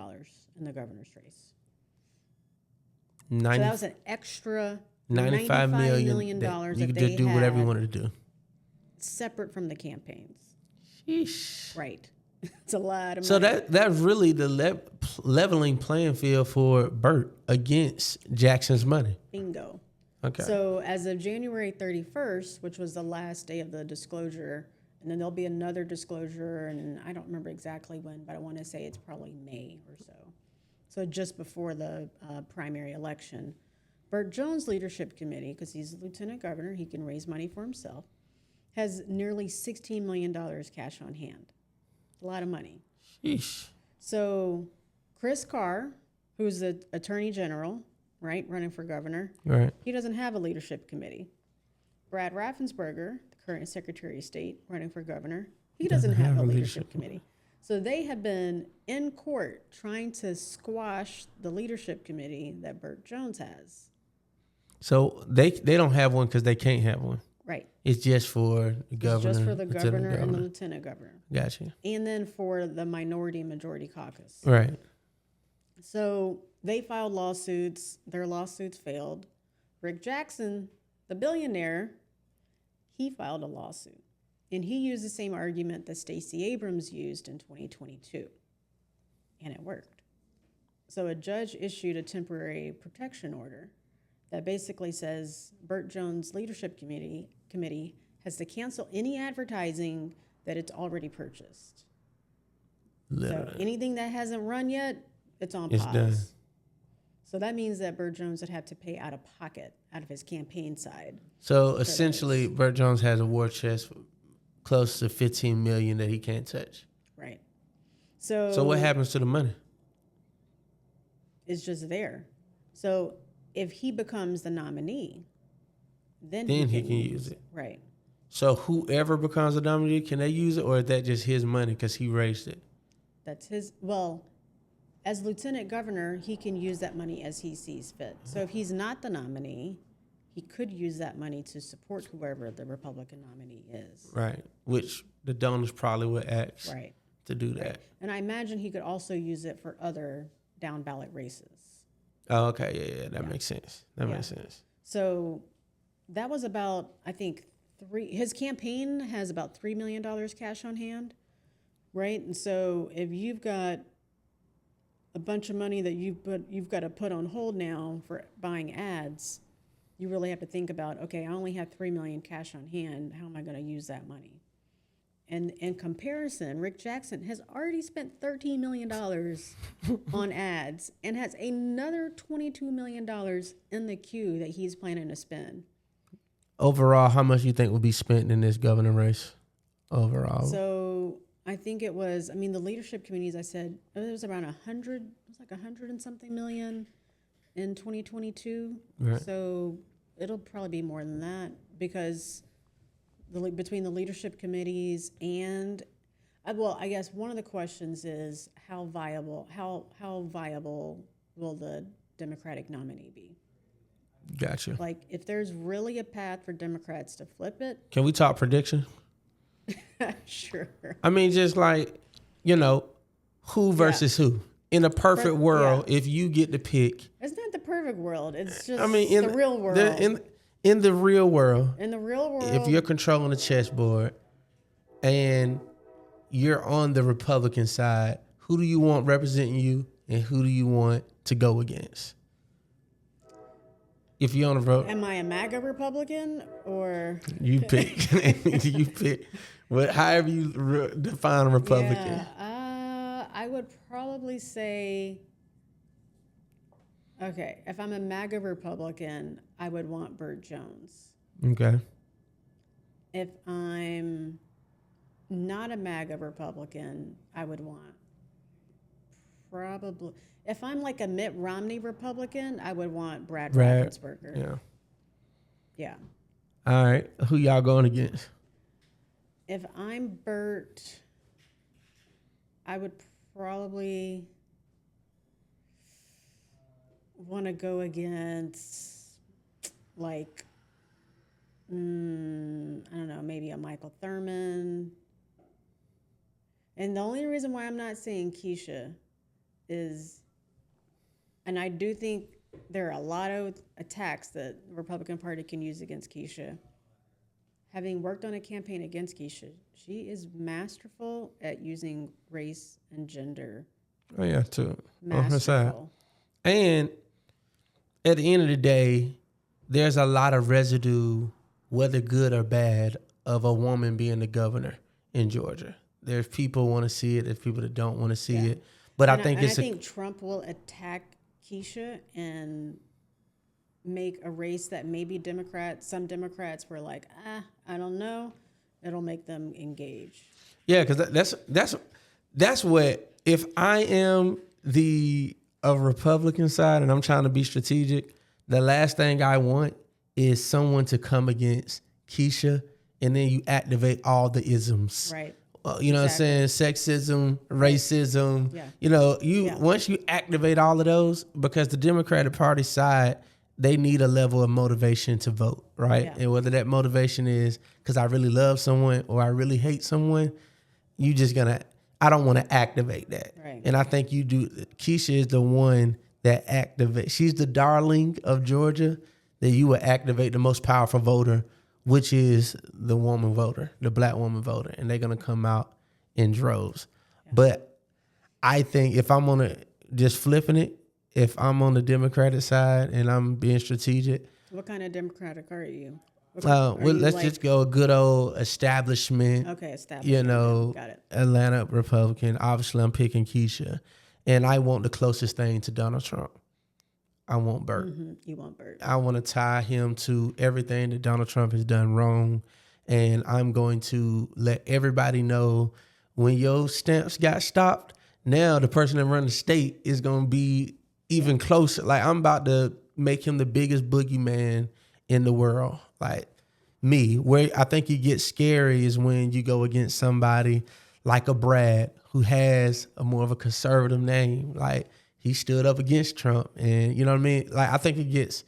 in the governor's race. So that was an extra $95 million that you could do whatever you wanted to do. Separate from the campaigns. Sheesh. Right. It's a lot of money. So that's really the leveling playing field for Burt against Jackson's money. Bingo. Okay. So as of January 31st, which was the last day of the disclosure, and then there'll be another disclosure, and I don't remember exactly when, but I want to say it's probably May or so. So just before the primary election, Burt Jones' leadership committee, because he's the lieutenant governor, he can raise money for himself, has nearly $16 million cash on hand. A lot of money. Sheesh. So Chris Carr, who's the attorney general, right, running for governor, right, he doesn't have a leadership committee. Brad Raffensperger, the current Secretary of State running for governor, he doesn't have a leadership committee. So they have been in court trying to squash the leadership committee that Burt Jones has. So they don't have one because they can't have one. Right. It's just for the governor. It's just for the governor and the lieutenant governor. Gotcha. And then for the minority and majority caucus. Right. So they filed lawsuits. Their lawsuits failed. Rick Jackson, the billionaire, he filed a lawsuit. And he used the same argument that Stacey Abrams used in 2022. And it worked. So a judge issued a temporary protection order that basically says Burt Jones' leadership committee has to cancel any advertising that it's already purchased. Literally. So anything that hasn't run yet, it's on pause. Done. So that means that Burt Jones would have to pay out of pocket, out of his campaign side. So essentially, Burt Jones has a war chest close to $15 million that he can't touch. Right. So what happens to the money? It's just there. So if he becomes the nominee, then he can use it. Right. So whoever becomes the nominee, can they use it, or is that just his money because he raised it? That's his. Well, as lieutenant governor, he can use that money as he sees fit. So if he's not the nominee, he could use that money to support whoever the Republican nominee is. Right. Which the donors probably would ask to do that. Right. And I imagine he could also use it for other down ballot races. Oh, okay. Yeah. That makes sense. That makes sense. So that was about, I think, his campaign has about $3 million cash on hand, right? And so if you've got a bunch of money that you've got to put on hold now for buying ads, you really have to think about, okay, I only have $3 million cash on hand. How am I going to use that money? And in comparison, Rick Jackson has already spent $13 million on ads and has another $22 million in the queue that he's planning to spend. Overall, how much do you think will be spent in this governor race overall? So I think it was, the leadership committees, I said, it was around 100, it was like 100 and something million in 2022. Right. So it'll probably be more than that because between the leadership committees and, I guess one of the questions is how viable will the Democratic nominee be? Gotcha. Like, if there's really a path for Democrats to flip it. Can we talk prediction? Sure. Just like, who versus who? In a perfect world, if you get to pick. It's not the perfect world. It's just the real world. In the real world. In the real world. If you're controlling the chessboard and you're on the Republican side, who do you want representing you and who do you want to go against? If you're on the vote. Am I a MAGA Republican or? You pick. You pick. However you define a Republican. Yeah, I would probably say, okay, if I'm a MAGA Republican, I would want Burt Jones. Okay. If I'm not a MAGA Republican, I would want probably. If I'm like a Mitt Romney Republican, I would want Brad Raffensperger. Yeah. Yeah. All right. Who y'all going against? If I'm Bert, I would probably want to go against, like, I don't know, maybe a Michael Thurman. And the only reason why I'm not saying Keisha is, and I do think there are a lot of attacks that the Republican Party can use against Keisha. Having worked on a campaign against Keisha, she is masterful at using race and gender. Oh, yeah, too. On her side. Masterful. And at the end of the day, there's a lot of residue, whether good or bad, of a woman being the governor in Georgia. There's people want to see it. There's people that don't want to see it. But I think Trump will attack Keisha and make a race that maybe some Democrats were like, I don't know. It'll make them engage. Yeah, because that's what, if I am a Republican side and I'm trying to be strategic, the last thing I want is someone to come against Keisha and then you activate all the isms. Right. You know what I'm saying? Sexism, racism. Yeah. Once you activate all of those, because the Democratic Party side, they need a level of motivation to vote, right? Yeah. And whether that motivation is because I really love someone or I really hate someone, I don't want to activate that. Right. And I think you do. Keisha is the one that activates. She's the darling of Georgia that you will activate the most powerful voter, which is the woman voter, the black woman voter. And they're going to come out in droves. Yeah. But I think if I'm just flipping it, if I'm on the Democratic side and I'm being strategic. What kind of Democratic are you? Let's just go a good old establishment. Okay, establishment. Got it. Atlanta Republican. Obviously, I'm picking Keisha. And I want the closest thing to Donald Trump. I want Bert. Mm-hmm. You want Bert. I want to tie him to everything that Donald Trump has done wrong. And I'm going to let everybody know when your stamps got stopped, now the person that runs the state is going to be even closer. Like, I'm about to make him the biggest boogeyman in the world. Like me, where I think you get scary is when you go against somebody like a Brad who has a more of a conservative name. Like, he stood up against Trump, and you know what I mean? Like, I think it gets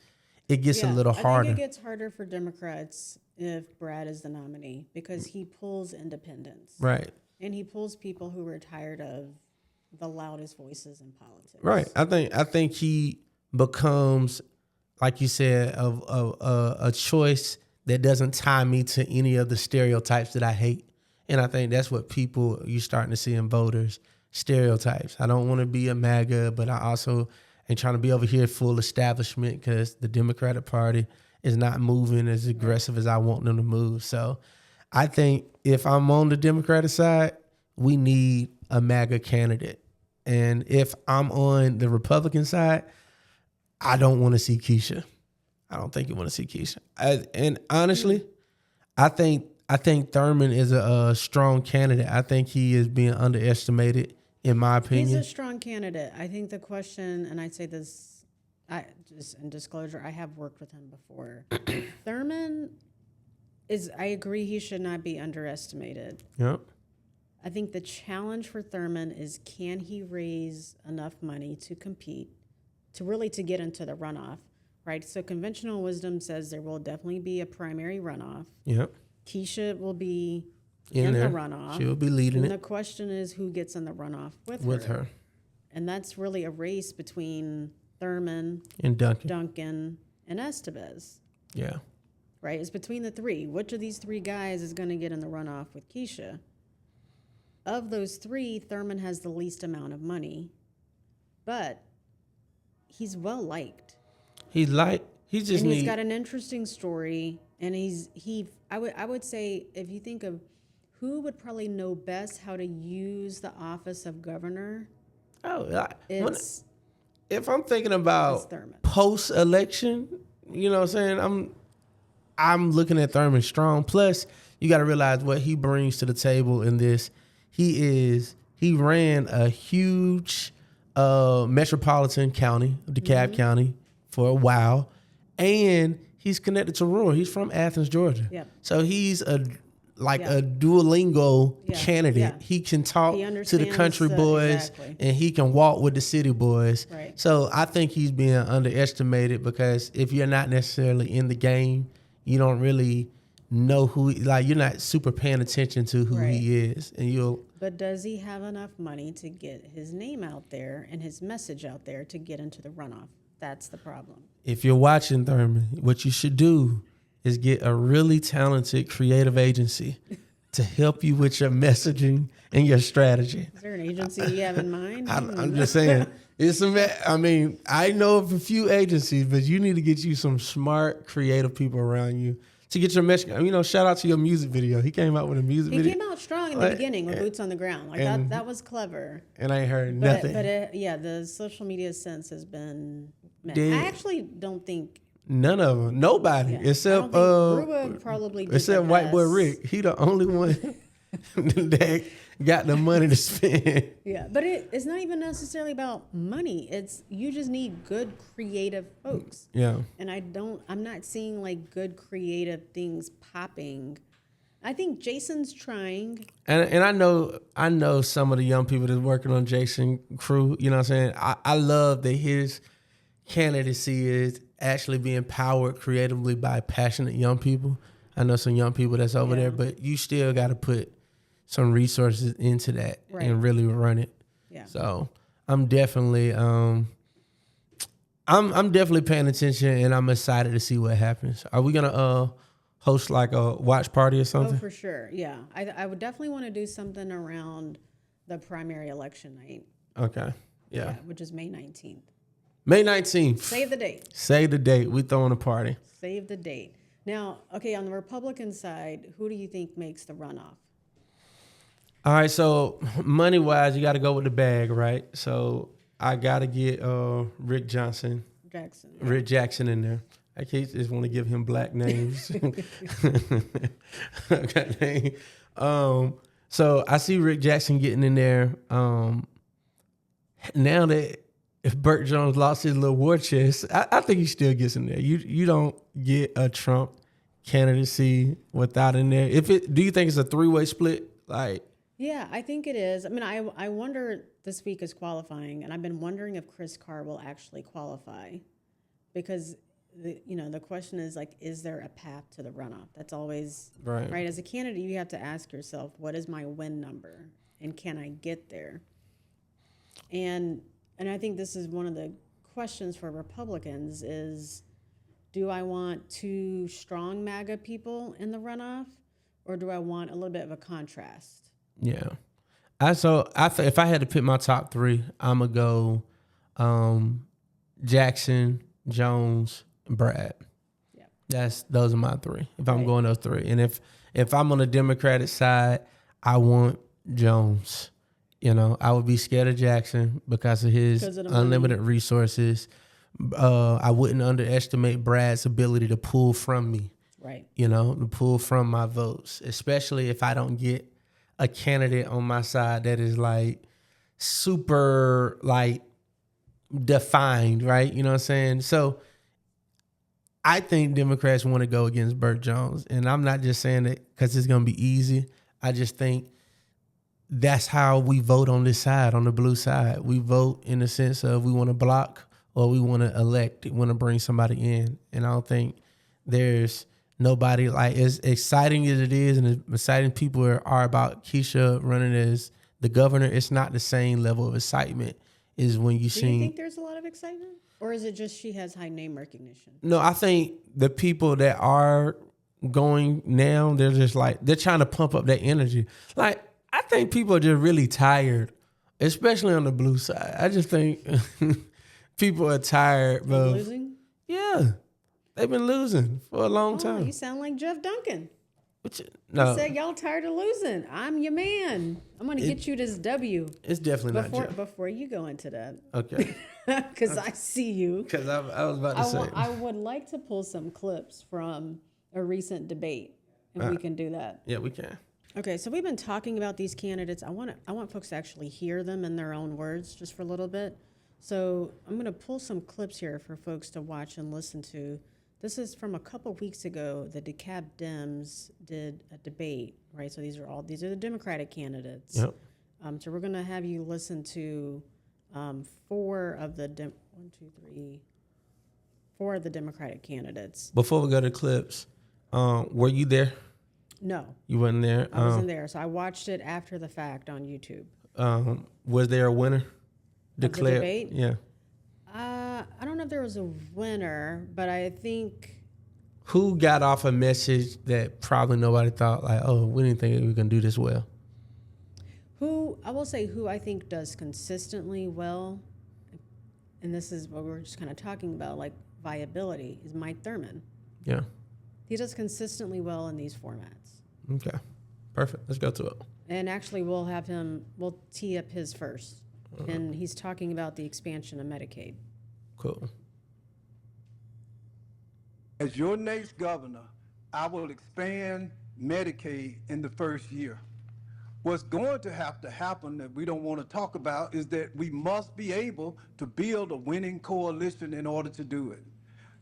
a little harder. I think it gets harder for Democrats if Brad is the nominee because he pulls independents. Right. And he pulls people who are tired of the loudest voices in politics. Right. I think he becomes, like you said, a choice that doesn't tie me to any of the stereotypes that I hate. And I think that's what you're starting to see in voters, stereotypes. I don't want to be a MAGA, but I also ain't trying to be over here full establishment because the Democratic Party is not moving as aggressive as I want them to move. So I think if I'm on the Democratic side, we need a MAGA candidate. And if I'm on the Republican side, I don't want to see Keisha. I don't think you want to see Keisha. And honestly, I think Thurman is a strong candidate. I think he is being underestimated, in my opinion. He's a strong candidate. I think the question, and I'd say this, just in disclosure, I have worked with him before. Thurman I agree he should not be underestimated. Yep. I think the challenge for Thurman is, can he raise enough money to compete, to get into the runoff, right? So conventional wisdom says there will definitely be a primary runoff. Yep. Keisha will be in the runoff. She will be leading and the question is who gets in the runoff with her. And that's really a race between Thurman and Duncan and Estevez. Yeah. Right? It's between the three. Which of these three guys is going to get in the runoff with Keisha? Of those three, Thurman has the least amount of money, but he's well liked. He's got an interesting story, and I would say, if you think of who would probably know best how to use the office of governor, if I'm thinking about post-election, you know what I'm saying? I'm looking at Thurman strong. Plus, you got to realize what he brings to the table in this. He ran a huge metropolitan county, DeKalb County, for a while, and he's connected to rural. He's from Athens, Georgia. Yep. So he's a Duolingo candidate. Yeah. He can talk to the country boys exactly. and he can walk with the city boys. Right. So I think he's being underestimated because if you're not necessarily in the game, you don't really know who, like, you're not super paying attention to who he is. And But does he have enough money to get his name out there and his message out there to get into the runoff? That's the problem. If you're watching Thurman, what you should do is get a really talented creative agency to help you with your messaging and your strategy. Is there an agency you have in mind? I'm just saying. I know of a few agencies, but you need to get you some smart, creative people around you to get your message. Shout out to your music video. He came out with a music video. He came out strong in the beginning with Boots on the Ground. That was clever. And I ain't heard nothing. But the social media sense has been met. Dead. I actually don't think none of them. Nobody except Ruba probably did except the White Boy best. Rick. He the only one that got the money to spend. Yeah, but it's not even necessarily about money. It's you just need good creative folks. Yeah. And I'm not seeing like good creative things popping. I think Jason's trying. And I know some of the young people that's working on Jason crew, you know what I'm saying? I love that his candidacy is actually being powered creatively by passionate young people. I know some young people that's over there, but you still got to put some resources into that and really run it. Yeah. So I'm definitely I'm definitely paying attention, and I'm excited to see what happens. Are we gonna host like a watch party or something? Oh, for sure. Yeah, I would definitely want to do something around the primary election night. Okay. Yeah. Which is May 19th. May 19th. Save the date. Save the date. We throwing a party. Save the date. Now, okay, on the Republican side, who do you think makes the runoff? All right, so money-wise, you got to go with the bag, right? So I got to get Rick Jackson in there. I just want to give him black names. Okay. So I see Rick Jackson getting in there. Now that if Burt Jones lost his little war chest, I think he still gets in there. You don't get a Trump candidacy without in there. Do you think it's a three-way split? Yeah, I think it is. I mean, I wonder, this week is qualifying, and I've been wondering if Chris Carr will actually qualify, because the question is, like, is there a path to the runoff? That's always right. As a candidate, you have to ask yourself, what is my win number, and can I get there? And I think this is one of the questions for Republicans is, do I want two strong MAGA people in the runoff, or do I want a little bit of a contrast? Yeah. If I had to pick my top three, I'm going to go Jackson, Jones, and Brad. Yeah. Those are my three, if I'm going those three. And if I'm on the Democratic side, I want Jones. I would be scared of Jackson because of his unlimited resources. I wouldn't underestimate Brad's ability to pull from me. Right. To pull from my votes, especially if I don't get a candidate on my side that is like super like defined, right? You know what I'm saying? So I think Democrats want to go against Burt Jones. And I'm not just saying that because it's going to be easy. I just think that's how we vote on this side, on the blue side. We vote in the sense of we want to block or we want to elect, want to bring somebody in. And I don't think there's nobody, like, as exciting as it is and as exciting people are about Keisha running as the governor, it's not the same level of excitement as when you see. Do you think there's a lot of excitement? Or is it just she has high name recognition? No, I think the people that are going now, they're just like, they're trying to pump up their energy. Like, I think people are just really tired, especially on the blue side. I just think people are tired of losing. Yeah. They've been losing for a long time. You sound like Jeff Duncan. No. He said, y'all tired of losing. I'm your man. I'm going to get you this W. It's definitely not Jeff. Before you go into that. Okay. Because I see you. Because I was about to say. I would like to pull some clips from a recent debate, if we can do that. Yeah, we can. Okay, so we've been talking about these candidates. I want folks to actually hear them in their own words just for a little bit. So I'm going to pull some clips here for folks to watch and listen to. This is from a couple weeks ago. The DeKalb Dems did a debate, right? So these are the Democratic candidates. Yep. So we're going to have you listen to four of the Democratic candidates. Before we go to clips, were you there? No, You wasn't there. I wasn't there. So I watched it after the fact on YouTube. Was there a winner declared? The debate? Yeah. I don't know if there was a winner, but I think Who got off a message that probably nobody thought like, oh, we didn't think we were gonna do this well? who I think does consistently well, and this is what we were just kind of talking about, like viability, is Mike Thurmond. Yeah. He does consistently well in these formats. Okay. Perfect. Let's go to it. And actually, we'll tee up his first. And he's talking about the expansion of Medicaid. Cool. As your next governor, I will expand Medicaid in the first year. What's going to happen that we don't want to talk about is that we must be able to build a winning coalition in order to do it.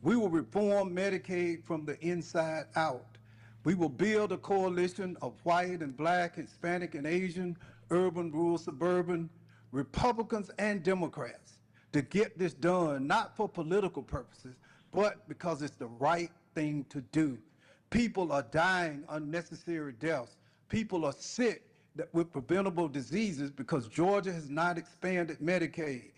We will reform Medicaid from the inside out. We will build a coalition of white and black, Hispanic and Asian, urban, rural, suburban, Republicans and Democrats to get this done, not for political purposes, but because it's the right thing to do. People are dying unnecessary deaths. People are sick with preventable diseases because Georgia has not expanded Medicaid.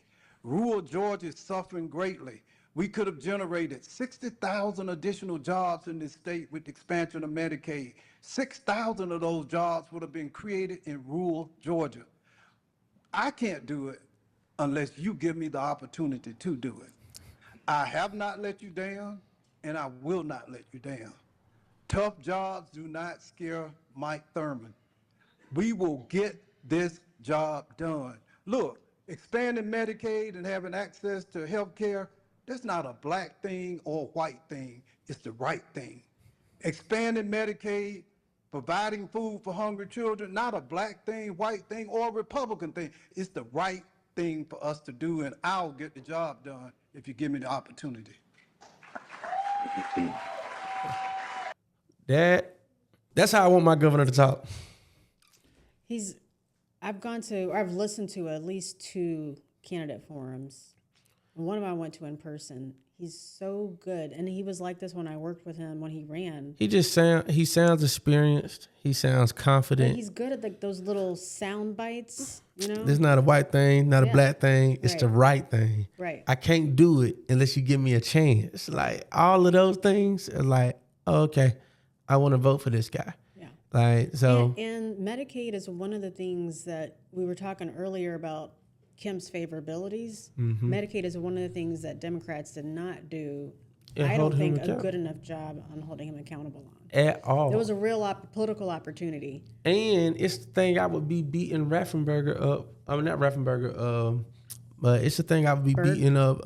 Rural Georgia is suffering greatly. We could have generated 60,000 additional jobs in this state with the expansion of Medicaid. 6,000 of those jobs would have been created in rural Georgia. I can't do it unless you give me the opportunity to do it. I have not let you down, and I will not let you down. Tough jobs do not scare Mike Thurmond. We will get this job done. Look, expanding Medicaid and having access to health care, that's not a black thing or a white thing. It's the right thing. Expanding Medicaid, providing food for hungry children, not a black thing, white thing, or a Republican thing. It's the right thing for us to do, and I'll get the job done if you give me the opportunity. That's how I want my governor to talk. I've listened to at least 2 candidate forums. One of them I went to in person. He's so good, and he was like this when I worked with him when he ran. He sounds experienced. He sounds confident. But he's good at those little sound bites, you know? It's not a white thing, not a black thing. It's the right thing. Right. I can't do it unless you give me a chance. Like all of those things are like, oh, okay, I want to vote for this guy. Yeah. Like so. And Medicaid is one of the things that we were talking earlier about. Kim's favorabilities. Mm-hmm. Medicaid is one of the things that Democrats did not do. And I don't think a accountable. good enough job on holding him accountable on. At all. There was a real political opportunity. And it's the thing I would be beating Raffensperger up. I mean, not Raffensperger, but it's the thing I would be beating up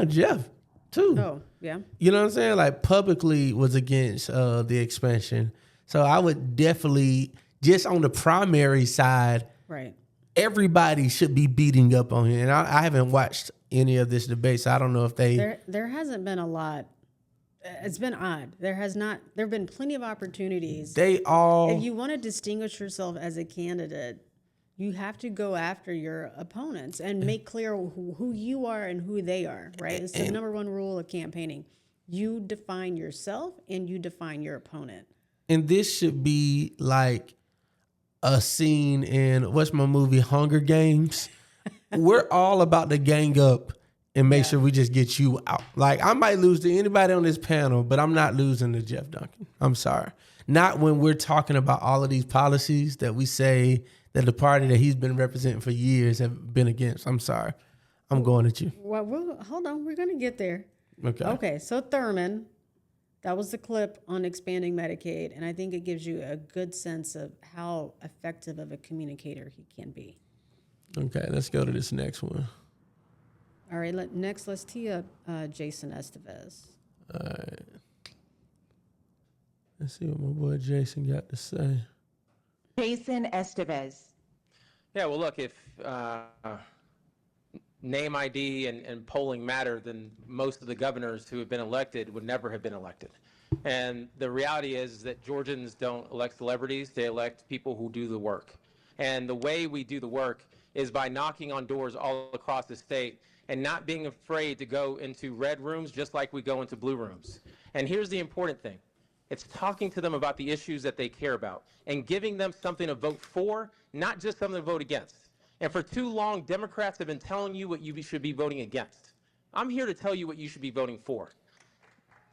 Jeff, too. Oh, yeah. You know what I'm saying? Like, publicly was against the expansion. So I would definitely, just on the primary side, Right. everybody should be beating up on him. And I haven't watched any of this debate, so I don't know if they... There hasn't been a lot. It's been odd. There have been plenty of opportunities. If you want to distinguish yourself as a candidate, you have to go after your opponents and make clear who you are and who they are, right? It's the number one rule of campaigning. You define yourself and you define your opponent. And this should be like a scene in, what's my movie, Hunger Games? We're all about to gang up and make sure we just get you out. Like, I might lose to anybody on this panel, but I'm not losing to Jeff Duncan. I'm sorry. Not when we're talking about all of these policies that we say that the party that he's been representing for years have been against. I'm sorry. I'm going at you. Well, hold on. We're going to get there. Okay. So Thurmond, that was the clip on expanding Medicaid, and I think it gives you a good sense of how effective of a communicator he can be. Okay, let's go to this next one. All right, let's tee up Jason Estevez. All right. Let's see what my boy Jason got to say. Jason Estevez. Yeah, well, look, if name ID and polling matter, then most of the governors who have been elected would never have been elected. And the reality is that Georgians don't elect celebrities, they elect people who do the work. And the way we do the work is by knocking on doors all across the state and not being afraid to go into red rooms just like we go into blue rooms. And here's the important thing. It's talking to them about the issues that they care about and giving them something to vote for, not just something to vote against. And for too long, Democrats have been telling you what you should be voting against. I'm here to tell you what you should be voting for.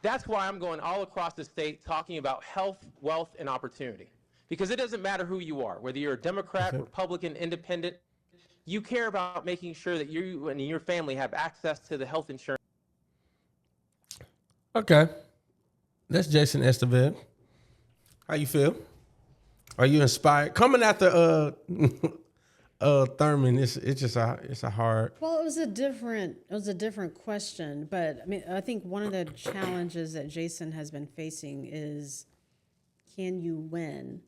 That's why I'm going all across the state talking about health, wealth, and opportunity. Because it doesn't matter who you are, whether you're a Democrat, Republican, Independent, you care about making sure that you and your family have access to the health insurance. Okay. That's Jason Estevez. How you feel? Are you inspired? Coming after Thurman, it's a hard. Well, it was a different question, but I mean, I think one of the challenges that Jason has been facing is, can you win,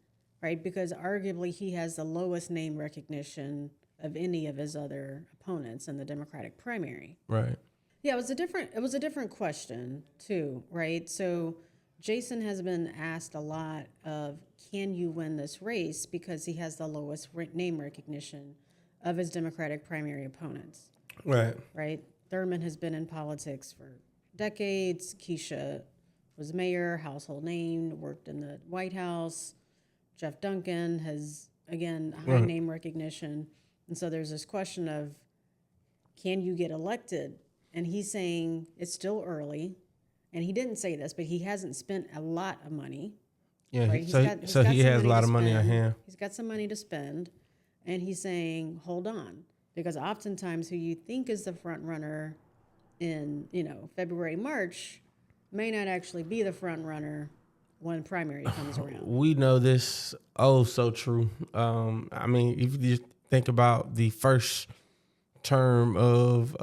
right? Because arguably he has the lowest name recognition of any of his other opponents in the Democratic primary. Right. Yeah, it was a different question too, right? So Jason has been asked a lot of, can you win this race, because he has the lowest name recognition of his Democratic primary opponents. Right. Right? Thurman has been in politics for decades. Keisha was mayor, household name, worked in the White House. Jeff Duncan has, again, high name recognition. And so there's this question of, can you get elected? And he's saying it's still early. And he didn't say this, but he hasn't spent a lot of money. Yeah. Right? So he has a lot of money on hand. He's got some money to spend. And he's saying, hold on. Because oftentimes who you think is the front runner in, February, March may not actually be the front runner when primary comes around. We know this so true. I mean, if you just think about the first term of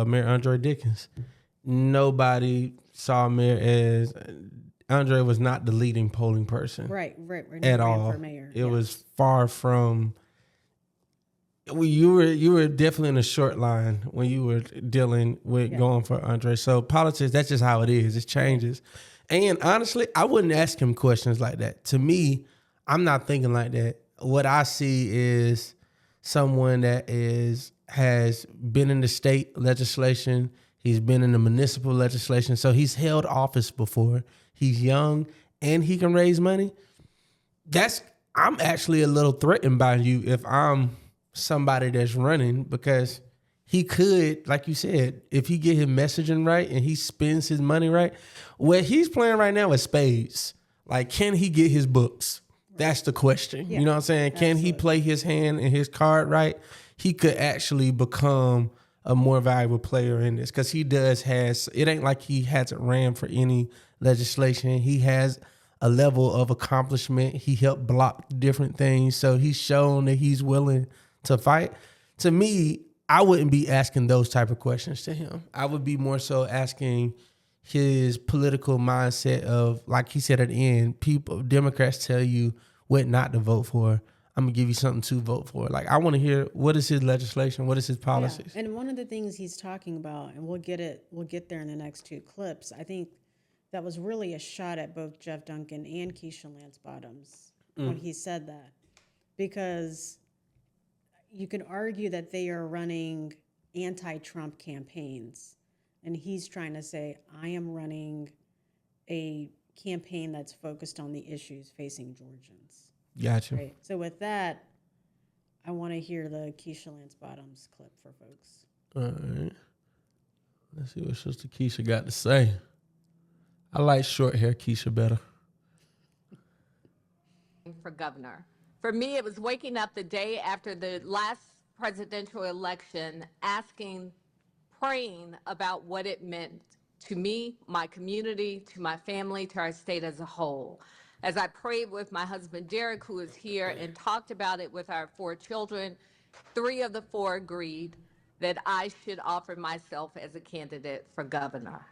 Mayor Andre Dickens, nobody saw Mayor as Andre was not the leading polling person, Right. at all. For mayor. It was far from. You were definitely in a short line when you were dealing with going for Andre. So politics, that's just how it is. It changes. And honestly, I wouldn't ask him questions like that. To me, I'm not thinking like that. What I see is someone that has been in the state legislation. He's been in the municipal legislation. So he's held office before. He's young and he can raise money. I'm actually a little threatened by you if I'm somebody that's running, because he could, like you said, if he get his messaging right and he spends his money right, what he's playing right now is spades. Like, can he get his books? That's the question. Yeah. You know what I'm saying? Can he play his hand and his card right? He could actually become a more valuable player in this, because he it ain't like he hasn't ran for any legislation. He has a level of accomplishment. He helped block different things. So he's shown that he's willing to fight. To me, I wouldn't be asking those type of questions to him. I would be more so asking his political mindset of, like he said at the end, Democrats tell you what not to vote for. I'm gonna give you something to vote for. Like, I want to hear, what is his legislation? What is his policies? Yeah. And one of the things he's talking about, and we'll get there in the next two clips, I think that was really a shot at both Jeff Duncan and Keisha Lance Bottoms when he said that. Because you can argue that they are running anti-Trump campaigns. And he's trying to say, I am running a campaign that's focused on the issues facing Georgians. Gotcha. Right. So with that, I want to hear the Keisha Lance Bottoms clip for folks. All right. Let's see what Sister Keisha got to say. I like short hair Keisha better. For governor. For me, it was waking up the day after the last presidential election, praying about what it meant to me, my community, to my family, to our state as a whole. As I prayed with my husband, Derek, who is here, and talked about it with our 4 children, 3 of the 4 agreed that I should offer myself as a candidate for governor.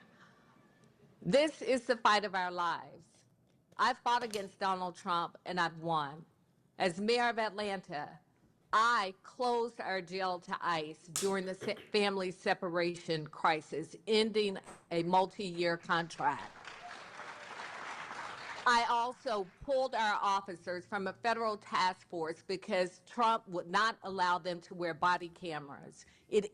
This is the fight of our lives. I fought against Donald Trump and I've won. As mayor of Atlanta, I closed our jail to ICE during the family separation crisis, ending a multi-year contract. I also pulled our officers from a federal task force because Trump would not allow them to wear body cameras. It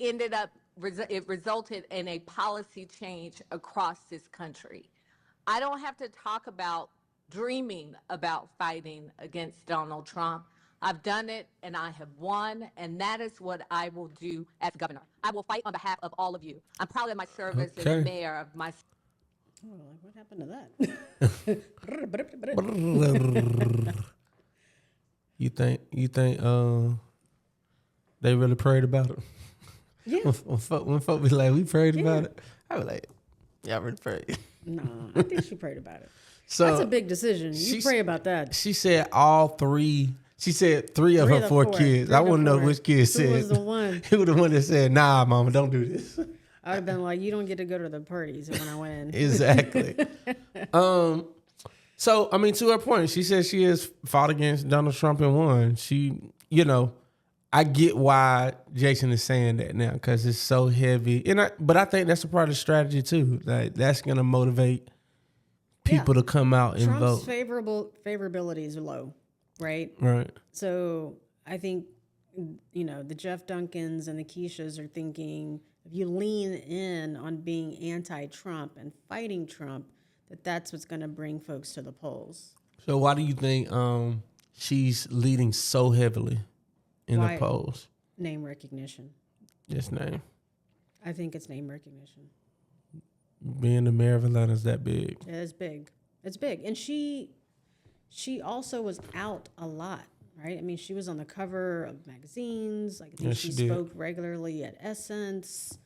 resulted in a policy change across this country. I don't have to talk about dreaming about fighting against Donald Trump. I've done it and I have won, and that is what I will do as governor. I will fight on behalf of all of you. I'm proud of my service as mayor of my. Oh, what happened to that? You think they really prayed about it? Yeah. When folk be like, we prayed about it, I was like, y'all really prayed. No, I think she prayed about it. So that's a big decision. You pray about that. She said all three. She said three of her four kids. I want to know which kid said. Who was the one? Who was the one that said, "Nah, mama, don't do this." I would have been like, you don't get to go to the parties when I win. Exactly. So, I mean, to her point, she said she has fought against Donald Trump and won. She, I get why Jason is saying that now because it's so heavy. But I think that's a part of the strategy too. Like that's going to motivate people to come out and Trump's vote. favorability is low, right? Right. So I think, the Jeff Duncans and the Keishas are thinking if you lean in on being anti-Trump and fighting Trump, that's what's going to bring folks to the polls. So why do you think she's leading so heavily in the polls? Name recognition. Just name. I think it's name recognition. Being the mayor of Atlanta is that big. Yeah, it's big. It's big. And she also was out a lot, right? I mean, she was on the cover of magazines. Like, I think she spoke regularly at Essence.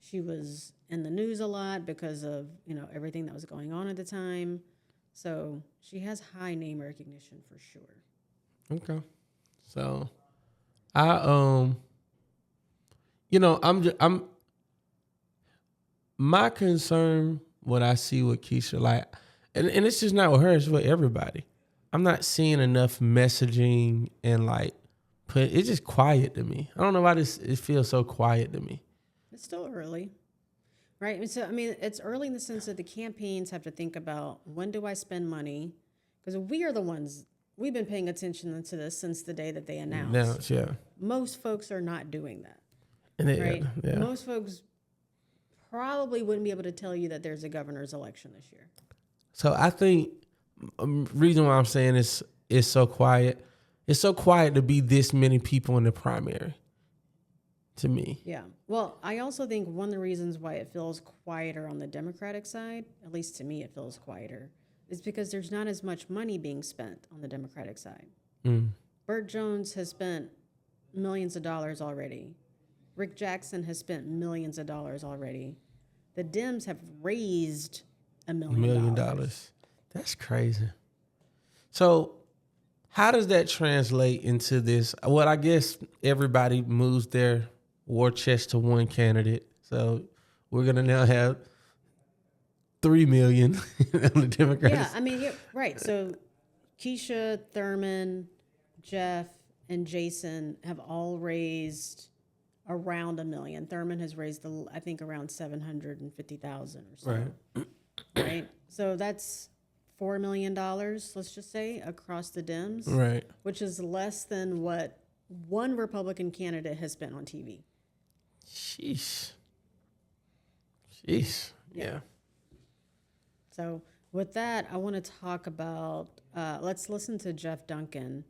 She was in the news a lot because of, everything that was going on at the time. So she has high name recognition for sure. Okay. So my concern, what I see with Keisha, and it's just not with her, it's with everybody. I'm not seeing enough messaging and it's just quiet to me. I don't know why it feels so quiet to me. It's still early, right? So, it's early in the sense that the campaigns have to think about when do I spend money? Because we are the ones, we've been paying attention to this since the day that they announced. Yeah. Most folks are not doing that, right? Yeah. Most folks probably wouldn't be able to tell you that there's a governor's election this year. So I think reason why I'm saying it's so quiet. It's so quiet to be this many people in the primary. To me. Yeah. Well, I also think one of the reasons why it feels quieter on the Democratic side, at least to me it feels quieter, is because there's not as much money being spent on the Democratic side. Burt Jones has spent millions of dollars already. Rick Jackson has spent millions of dollars already. The Dems have raised $1 million. That's crazy. So how does that translate into this? Well, I guess everybody moves their war chest to one candidate. So we're going to now have 3 million on the Democrats. Yeah, right. So Keisha, Thurman, Jeff, and Jason have all raised around $1 million. Thurman has raised, I think, around $750,000 or so. Right. Right. So that's $4 million, let's just say, across the Dems. Right. Which is less than what one Republican candidate has spent on TV. Sheesh. Yeah. So with that, I want to talk about, let's listen to Jeff Duncan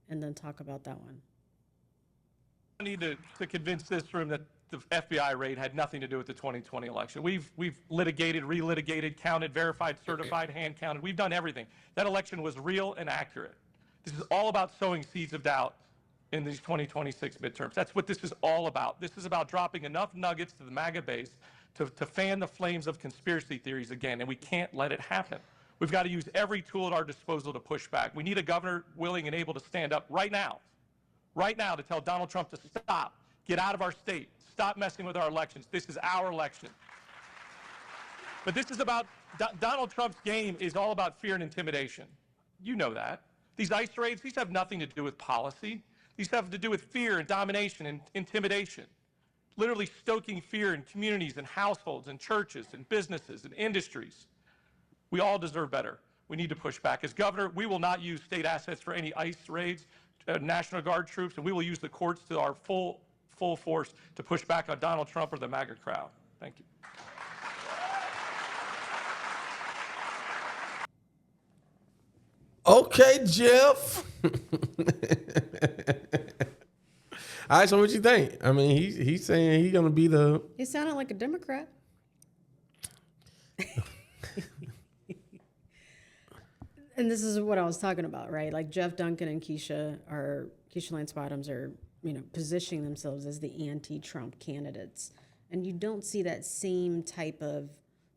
and then talk about that one. I need to convince this room that the FBI raid had nothing to do with the 2020 election. We've litigated, relitigated, counted, verified, certified, hand counted. We've done everything. That election was real and accurate. This is all about sowing seeds of doubt in these 2026 midterms. That's what this is all about. This is about dropping enough nuggets to the MAGA base to fan the flames of conspiracy theories again, and we can't let it happen. We've got to use every tool at our disposal to push back. We need a governor willing and able to stand up right now to tell Donald Trump to stop, get out of our state, stop messing with our elections. This is our election. But this is about Donald Trump's game is all about fear and intimidation. You know that. These ICE raids, these have nothing to do with policy. These have to do with fear and domination and intimidation. Literally stoking fear in communities and households and churches and businesses and industries. We all deserve better. We need to push back. As governor, we will not use state assets for any ICE raids, National Guard troops, and we will use the courts to our full force to push back on Donald Trump or the MAGA crowd. Thank you. Okay, Jeff. All right, so what you think? I mean, he's saying he's gonna be the. He sounded like a Democrat. And this is what I was talking about, right? Like Jeff Duncan and Keisha Lance Bottoms are, positioning themselves as the anti-Trump candidates. And you don't see that same type of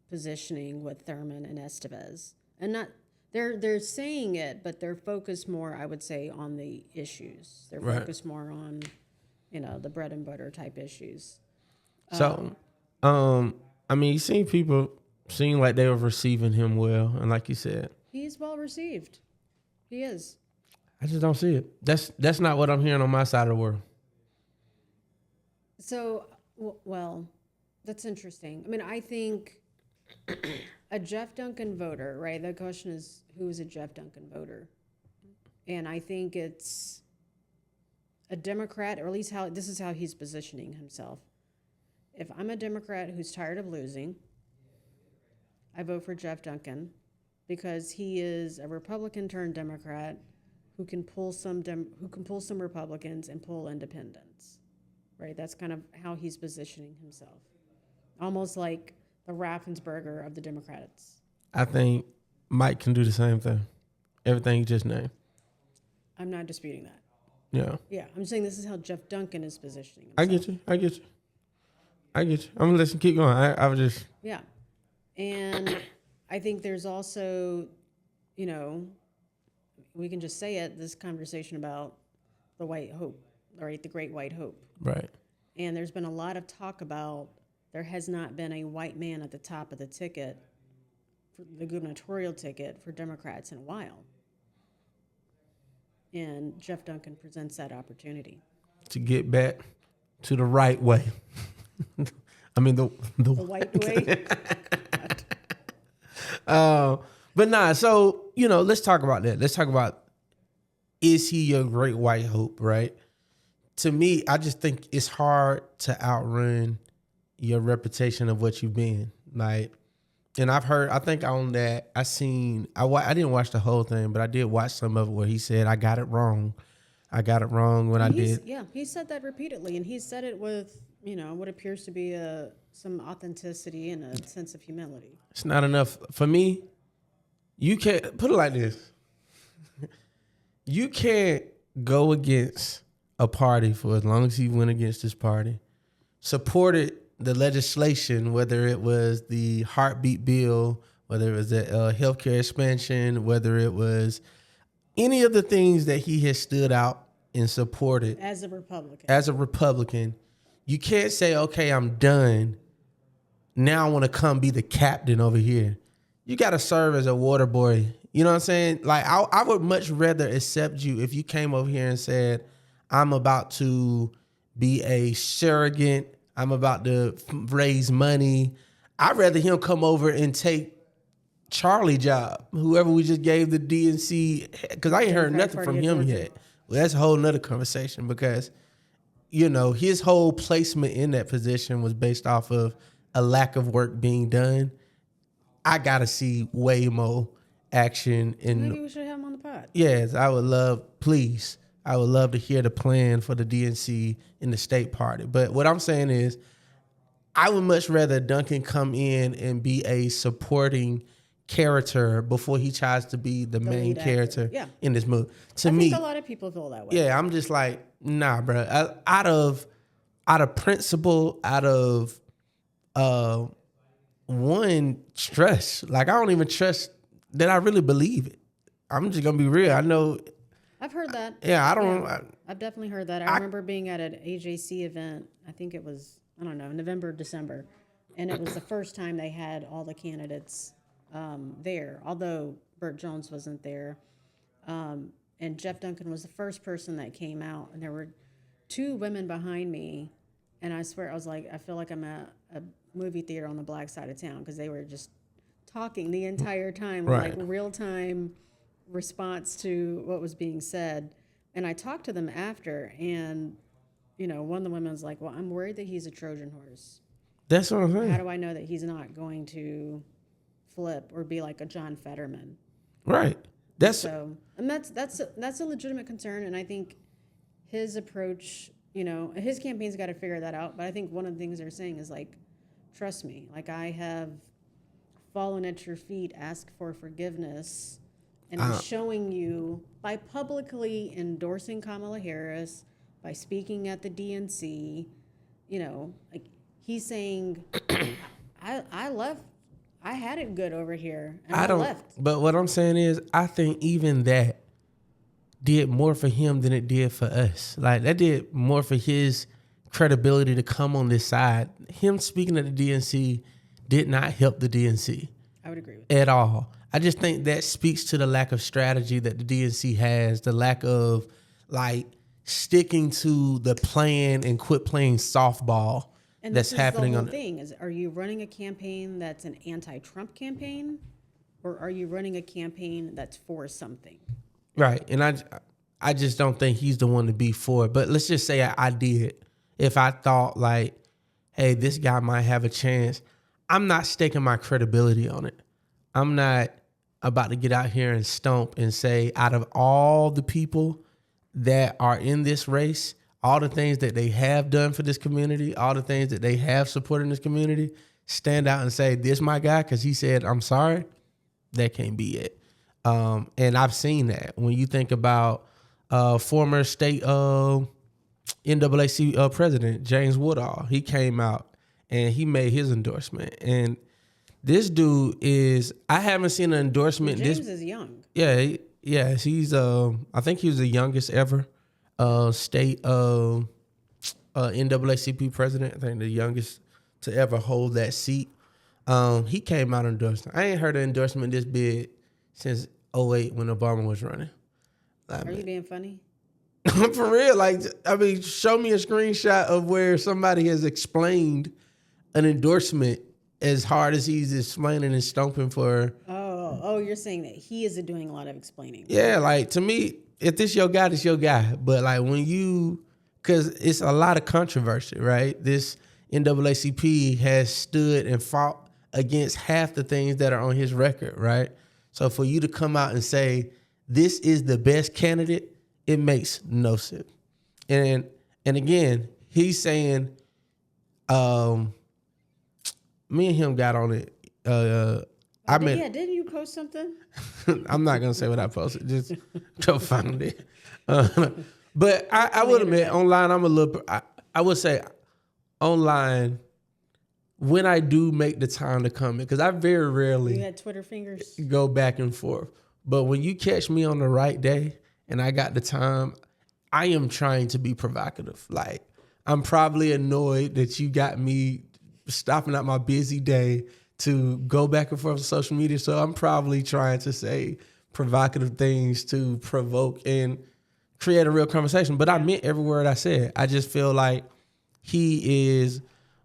positioning with Thurman and Estevez. And they're saying it, but they're focused more, I would say, on the issues. They're Right. focused more on, the bread and butter type issues. So, I mean, you seen people seem like they were receiving him well, and like you said, He's well received. He is. I just don't see it. That's not what I'm hearing on my side of the world. So, well, that's interesting. I mean, I think a Jeff Duncan voter, right? The question is, who is a Jeff Duncan voter? And I think it's a Democrat, or at least this is how he's positioning himself. If I'm a Democrat who's tired of losing, I vote for Jeff Duncan because he is a Republican turned Democrat who can pull some Republicans and pull independents. Right? That's kind of how he's positioning himself. Almost like the Raffensperger of the Democrats. I think Mike can do the same thing. Everything you just named. I'm not disputing that. Yeah. Yeah, I'm saying this is how Jeff Duncan is positioning himself. I get you. I'm gonna let you keep going. I was just. Yeah. And I think there's also, we can just say it, this conversation about the white hope, right? The great white hope. Right. And there's been a lot of talk about there has not been a white man at the top of the ticket, for the gubernatorial ticket for Democrats in a while. And Jeff Duncan presents that opportunity. To get back to the right way. I mean, the white way. But nah, so, let's talk about that. Let's talk about, is he your great white hope, right? To me, I just think it's hard to outrun your reputation of what you've been. Like, and I think on that, I didn't watch the whole thing, but I did watch some of it where he said, I got it wrong when I did. Yeah, he said that repeatedly, and he said it with, what appears to be some authenticity and a sense of humility. It's not enough. For me, you can't, put it like this. You can't go against a party for as long as he went against this party, supported the legislation, whether it was the heartbeat bill, whether it was the healthcare expansion, whether it was any of the things that he has stood out and supported. As a Republican. You can't say, okay, I'm done. Now I want to come be the captain over here. You got to serve as a water boy. You know what I'm saying? Like, I would much rather accept you if you came over here and said, I'm about to be a surrogate. I'm about to raise money. I'd rather him come over and take Charlie job, whoever we just gave the DNC, because I ain't heard nothing from him yet. Well, that's a whole nother conversation because, his whole placement in that position was based off of a lack of work being done. I got to see way more action. Maybe we should have him on the pod. Yes, I would love to hear the plan for the DNC in the state party. But what I'm saying is, I would much rather Duncan come in and be a supporting character before he tries to be the main character in this movie. I think a lot of people feel that way. Yeah, I'm just like, nah, bro. Out of principle, out of one trust. Like, I don't even trust that I really believe it. I'm just gonna be real. I know. I've heard that. Yeah, I don't. Yeah, I've definitely heard that. I remember being at an AJC event. I think it was, November, December. And it was the first time they had all the candidates there, although Burt Jones wasn't there. And Jeff Duncan was the first person that came out, and there were 2 women behind me, and I swear I was like, I feel like I'm at a movie theater on the black side of town, because they were just talking the entire time, Right. like real time response to what was being said. And I talked to them after, and one of the women was like, "Well, I'm worried that he's a Trojan horse. That's what I'm How saying. do I know that he's not going to flip or be like a John Fetterman?" Right. That's So, and that's a legitimate concern, and I think his approach, his campaign's got to figure that out. But I think one of the things they're saying is like, trust me, like I have fallen at your feet, ask for forgiveness, and I'm showing you by publicly endorsing Kamala Harris, by speaking at the DNC, like he's saying, I left. I had it good over here, and I left. But what I'm saying is, I think even that did more for him than it did for us. Like that did more for his credibility to come on this side. Him speaking at the DNC did not help the DNC I would agree with that. at all. I just think that speaks to the lack of strategy that the DNC has, the lack of like sticking to the plan and quit playing softball And that's this happening is the on whole thing is, are you running a campaign that's an anti-Trump campaign, or are you running a campaign that's for something? Right. And I just don't think he's the one to be for it. But let's just say I did. If I thought like, hey, this guy might have a chance, I'm not staking my credibility on it. I'm not about to get out here and stomp and say, out of all the people that are in this race, all the things that they have done for this community, all the things that they have supported in this community, stand out and say, this my guy because he said, I'm sorry. That can't be it. And I've seen that. When you think about former state NAACP president, James Woodall, he came out and he made his endorsement. And this dude is, I haven't seen an endorsement. James is young. Yeah, he's, I think he was the youngest ever state NAACP president. I think the youngest to ever hold that seat. He came out and endorsed. I ain't heard an endorsement this big since 2008 when Obama was running. Are you being funny? For real, like, I mean, show me a screenshot of where somebody has explained an endorsement as hard as he's explaining and stomping for. Oh, you're saying that he is doing a lot of explaining. Yeah, like, to me, if this your guy, this your guy. But like when you, because it's a lot of controversy, right? This NAACP has stood and fought against half the things that are on his record, right? So for you to come out and say, this is the best candidate, it makes no sense. And again, he's saying, me and him got on it. Didn't you post something? I'm not gonna say what I posted. Just go find it. But I would admit online, I'm a little. I would say online when I do make the time to comment, because I very You rarely had Twitter fingers. go back and forth. But when you catch me on the right day and I got the time, I am trying to be provocative. Like, I'm probably annoyed that you got me stopping out my busy day to go back and forth on social media. So I'm probably trying to say provocative things to provoke and create a real conversation. But I meant every word I said. I just feel like he is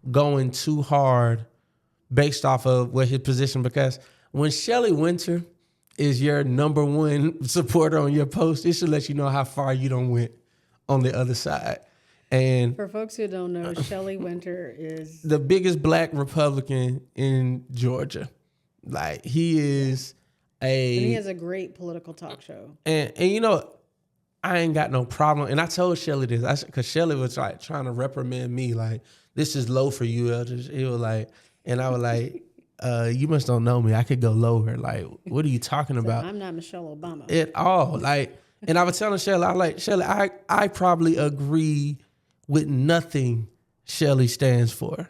going too hard based off of what his position, because when Shelley Winter is your number one supporter on your post, it should let you know how far you don't went on the other side. And For folks who don't know, Shelley Winter is the biggest black Republican in Georgia. Like, he is he has a great political talk show. and you know, I ain't got no problem. And I told Shelley this, because Shelley was like trying to reprimand me, like, this is low for you, Eldridge. He was like, and I was like, you must don't know me. I could go lower. Like, what are you talking about? I'm not Michelle Obama. At all. Like, and I was telling Shelley, I was like, Shelley, I probably agree with nothing Shelley stands for,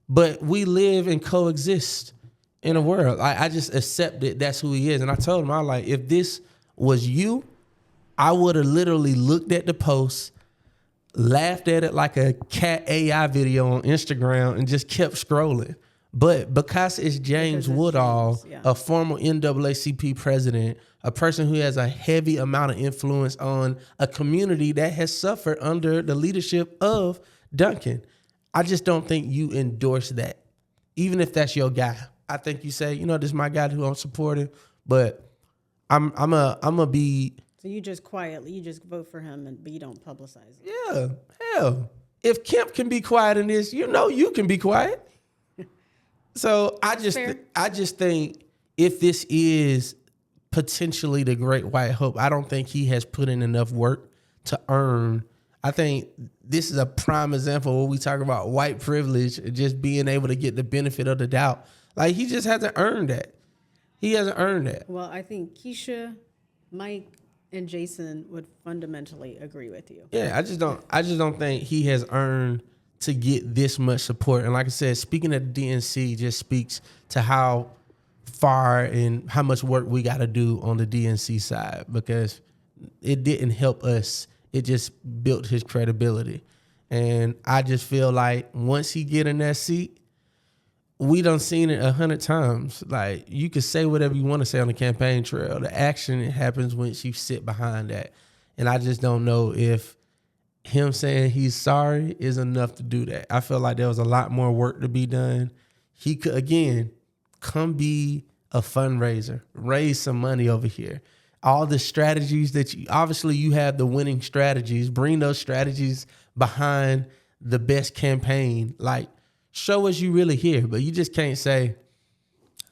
but we live and coexist in a world. I just accept that that's who he is. And I told him, I was like, if this was you, I would have literally looked at the post, laughed at it like a cat AI video on Instagram, and just kept scrolling. But because it's James Because it's Woodall, James, yeah. a former NAACP president, a person who has a heavy amount of influence on a community that has suffered under the leadership of Duncan, I just don't think you endorse that. Even if that's your guy, I think you say, this is my guy who I'm supporting, but I'm a be. So you just vote for him, but you don't publicize it. Yeah, hell. If Kemp can be quiet in this, you can be quiet. So I just think if this is potentially the Great White Hope, I don't think he has put in enough work to earn. I think this is a prime example where we talk about white privilege and just being able to get the benefit of the doubt. Like, he just hasn't earned that. He hasn't earned that. Well, I think Keisha, Mike, and Jason would fundamentally agree with you. Yeah, I just don't think he has earned to get this much support. And like I said, speaking of the DNC just speaks to how far and how much work we got to do on the DNC side, because it didn't help us. It just built his credibility. And I just feel like once he get in that seat, we done seen it 100 times. Like, you can say whatever you want to say on the campaign trail. The action happens once you sit behind that. And I just don't know if him saying he's sorry is enough to do that. I feel like there was a lot more work to be done. He could, again, come be a fundraiser, raise some money over here. All the strategies that you have the winning strategies, bring those strategies behind the best campaign. Like, show us you really here, but you just can't say,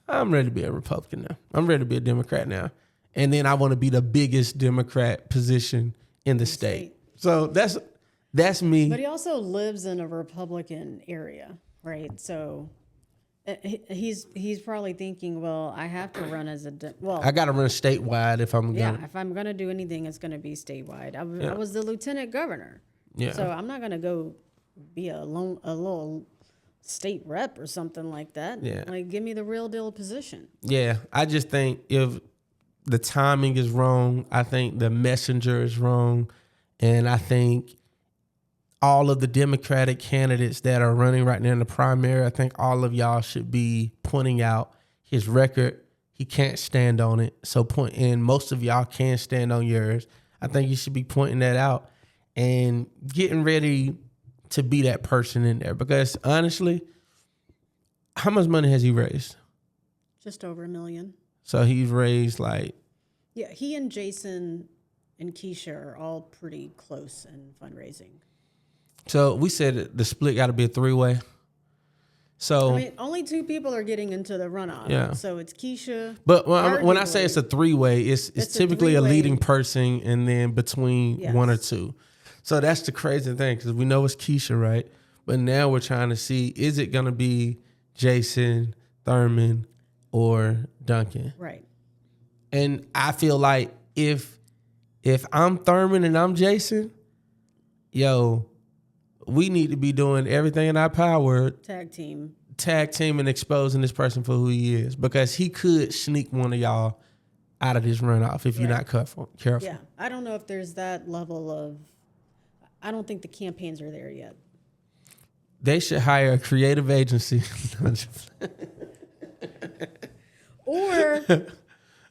I'm ready to be a Republican now. I'm ready to be a Democrat now. And then I want to be the biggest Democrat position in the state. So that's me. But he also lives in a Republican area, right? So he's probably thinking, well, I have to run as I got to run statewide if I'm going. If I'm going to do anything, it's going to be statewide. I was the lieutenant governor. Yeah. So I'm not going to go be a little state rep or something like that. Yeah. Like, give me the real deal position. Yeah, I just think if the timing is wrong, I think the messenger is wrong, and I think all of the Democratic candidates that are running right now in the primary, I think all of y'all should be pointing out his record. He can't stand on it. And most of y'all can stand on yours. I think you should be pointing that out and getting ready to be that person in there. Because honestly, how much money has he raised? Just over $1 million. So he's raised Yeah, he and Jason and Keisha are all pretty close in fundraising. So we said the split got to be a 3-way. So I mean, only 2 people are getting into the runoff. Yeah. So it's Keisha. But when I say it's a 3-way, it's typically a three-way. leading person and then between Yes. 1 or 2. So that's the crazy thing, because we know it's Keisha, right? But now we're trying to see, is it going to be Jason, Thurman, or Duncan? Right. And I feel like if I'm Thurman and I'm Jason, we need to be doing everything in our power, Tag team and exposing this person for who he is, because he could sneak one of y'all out of this runoff if you're not careful. Yeah. I don't know if there's that level of, I don't think the campaigns are there yet. They should hire a creative agency. Or,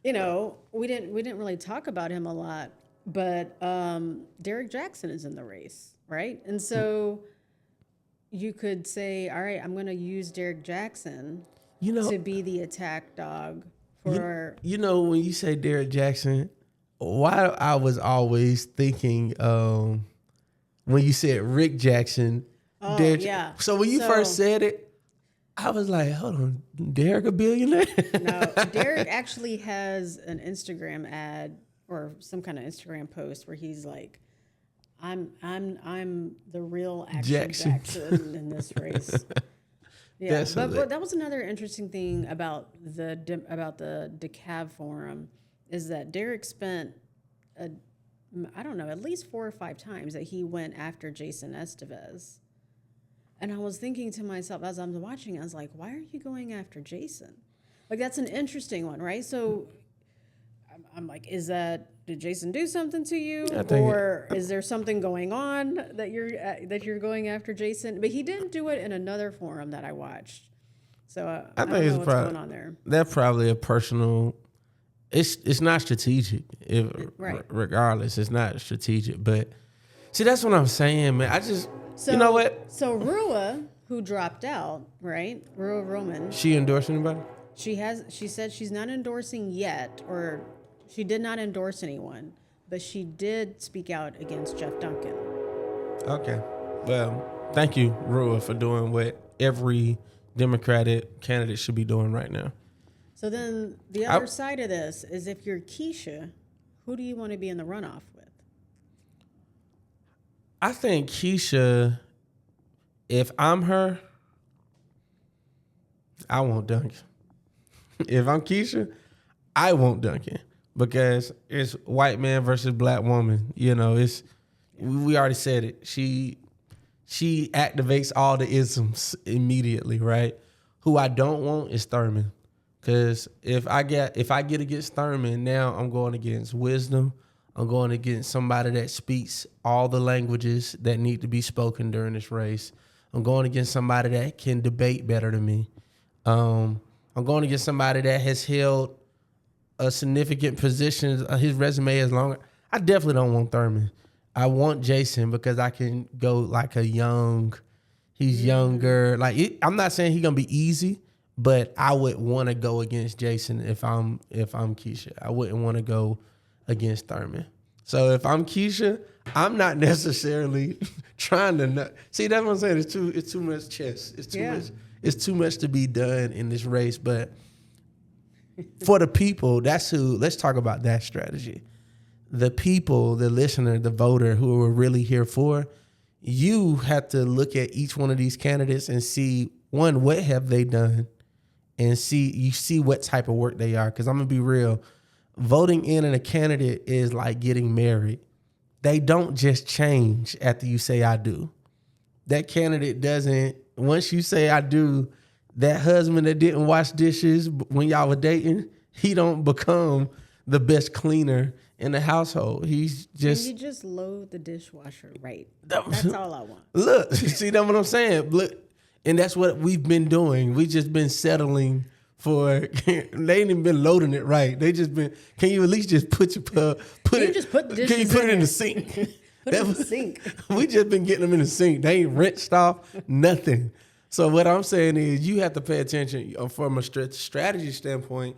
we didn't really talk about him a lot, but Derek Jackson is in the race, right? And so you could say, all right, I'm going to use Derek Jackson to be the attack dog for. When you say Derek Jackson, why I was always thinking when you said Rick Jackson. Oh, Derek, yeah. So when you first said it, I was like, hold on, Derek a billionaire? No, Derek actually has an Instagram ad or some kind of Instagram post where he's like, I'm the real Jackson in this race. Yeah, but that was another interesting thing about the DeKalb Forum is that Derek spent at least 4 or 5 times that he went after Jason Estevez. And I was thinking to myself as I'm watching, I was like, why are you going after Jason? Like, that's an interesting one, right? So I'm like, did Jason do something to you? Or is there something going on that you're going after Jason? But he didn't do it in another forum that I watched. So I I think don't it's know what's probably going on there. that's probably a personal. It's not strategic. Right. Regardless, it's not strategic. But see, that's what I'm saying, man. I just you know what? So Rua, who dropped out, right? Rua Roman. She endorse anybody? She said she's not endorsing yet, or she did not endorse anyone, but she did speak out against Jeff Duncan. Okay. Well, thank you, Rua, for doing what every Democratic candidate should be doing right now. So then the other side of this is, if you're Keisha, who do you want to be in the runoff with? I think Keisha, if I'm her, I want Duncan. If I'm Keisha, I want Duncan because it's white man versus black woman. You know, we already said it. She activates all the isms immediately, right? Who I don't want is Thurman. Because if I get against Thurman, now I'm going against wisdom. I'm going against somebody that speaks all the languages that need to be spoken during this race. I'm going against somebody that can debate better than me. I'm going against somebody that has held a significant position. His resume is longer. I definitely don't want Thurman. I want Jason because I can go like he's younger. Like I'm not saying he's gonna be easy, but I would want to go against Jason if I'm Keisha. I wouldn't want to go against Thurman. So if I'm Keisha, I'm not necessarily trying to see. That's what I'm saying. It's too much chess. It's too much to be done in this race. But for the people, that's who. Let's talk about that strategy. The people, the listener, the voter who we're really here for, you have to look at each one of these candidates and see, one, what have they done? And see what type of work they are. Because I'm going to be real. Voting in a candidate is like getting married. They don't just change after you say I do. That candidate doesn't, once you say I do, that husband that didn't wash dishes when y'all were dating, he don't become the best cleaner in the household. He's just... Can you just load the dishwasher right? That's all I want. Look, see that what I'm saying? Look, and that's what we've been doing. We just been settling for, they ain't even been loading it right. They just been, can you at least just put the dishes can you put it in the sink? Put it in the sink. We just been getting them in the sink. They ain't rinsed off, nothing. So what I'm saying is you have to pay attention from a strategy standpoint.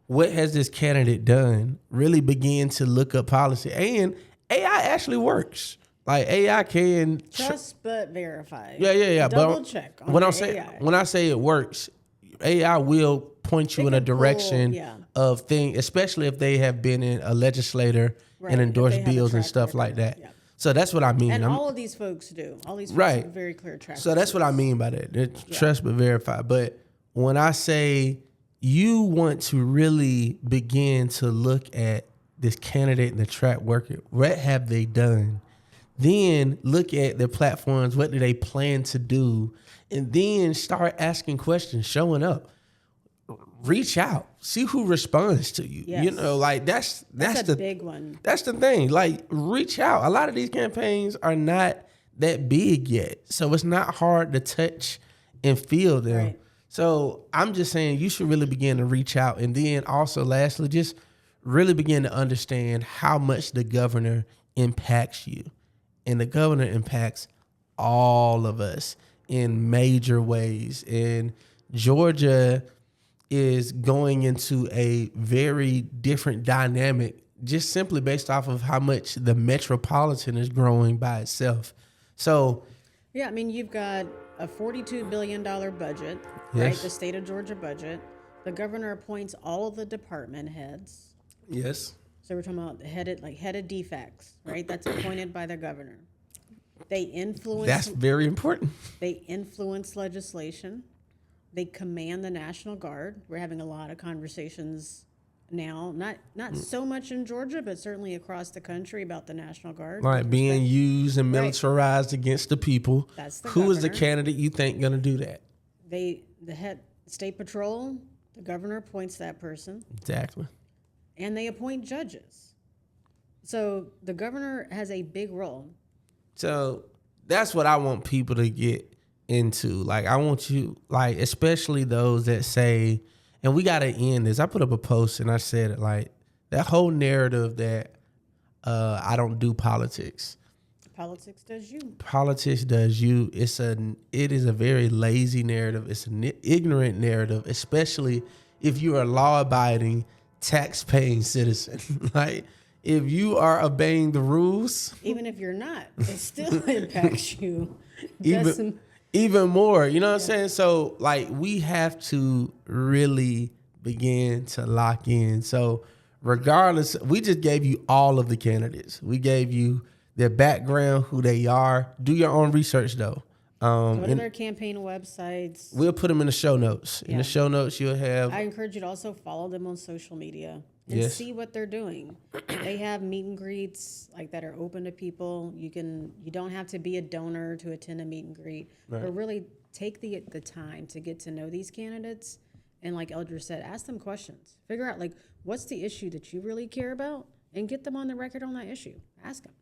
What has this candidate done? Really begin to look up policy. And AI actually works. Like AI can trust but verify. Yeah. Double check. When I say it works, AI will point you in a direction of things, especially if they have been a legislator and endorsed bills and stuff like that. Yeah. So that's what I mean. And all of these folks do. All these folks have very clear track. So that's what I mean by that. Trust but verify. But when I say you want to really begin to look at this candidate and the track record, what have they done? Then look at their platforms. What do they plan to do? And then start asking questions, showing up. Reach out, see who responds to you. Yes. You know, like that's the big one. That's the thing. Like, reach out. A lot of these campaigns are not that big yet, so it's not hard to touch and feel them. Right. So I'm just saying you should really begin to reach out, and then also, lastly, just really begin to understand how much the governor impacts you, and the governor impacts all of us in major ways. And Georgia is going into a very different dynamic just simply based off of how much the metropolitan is growing by itself. So, yeah, I mean, you've got a $42 billion budget, yes, right? The state of Georgia budget. The governor appoints all of the department heads. yes. So we're talking about head of DFACs, right? That's appointed by the governor. They influence. That's very important. They influence legislation. They command the National Guard. We're having a lot of conversations now, not so much in Georgia, but certainly across the country about the National Guard. Like being used and militarized against the people. That's the Who is the governor. candidate you think going to do that? The head state patrol, the governor appoints that person, Exactly. and they appoint judges. So the governor has a big role. So that's what I want people to get into. Like, I want you, like, especially those that say, and we got to end this. I put up a post and I said it, like, that whole narrative that I don't do politics. Politics does you. Politics does you. It is a very lazy narrative. It's an ignorant narrative, especially if you're a law-abiding, tax-paying citizen. Like, if you are obeying the rules, Even if you're not, it still impacts you. Does some- even more. You know what I'm saying? So, like, we have to really begin to lock in. So, regardless, we just gave you all of the candidates. We gave you their background, who they are. Do your own research, though. Go to And their campaign websites. we'll put them in the show notes. In Yeah. the show notes, you'll have. I encourage you to also follow them on social media and Yes. see what they're doing. They have meet and greets like that are open to people. You don't have to be a donor to attend a meet and greet, but really take the time to get to know these candidates. And like Eldridge said, ask them questions. Figure out like what's the issue that you really care about, and get them on the record on that issue. Ask them.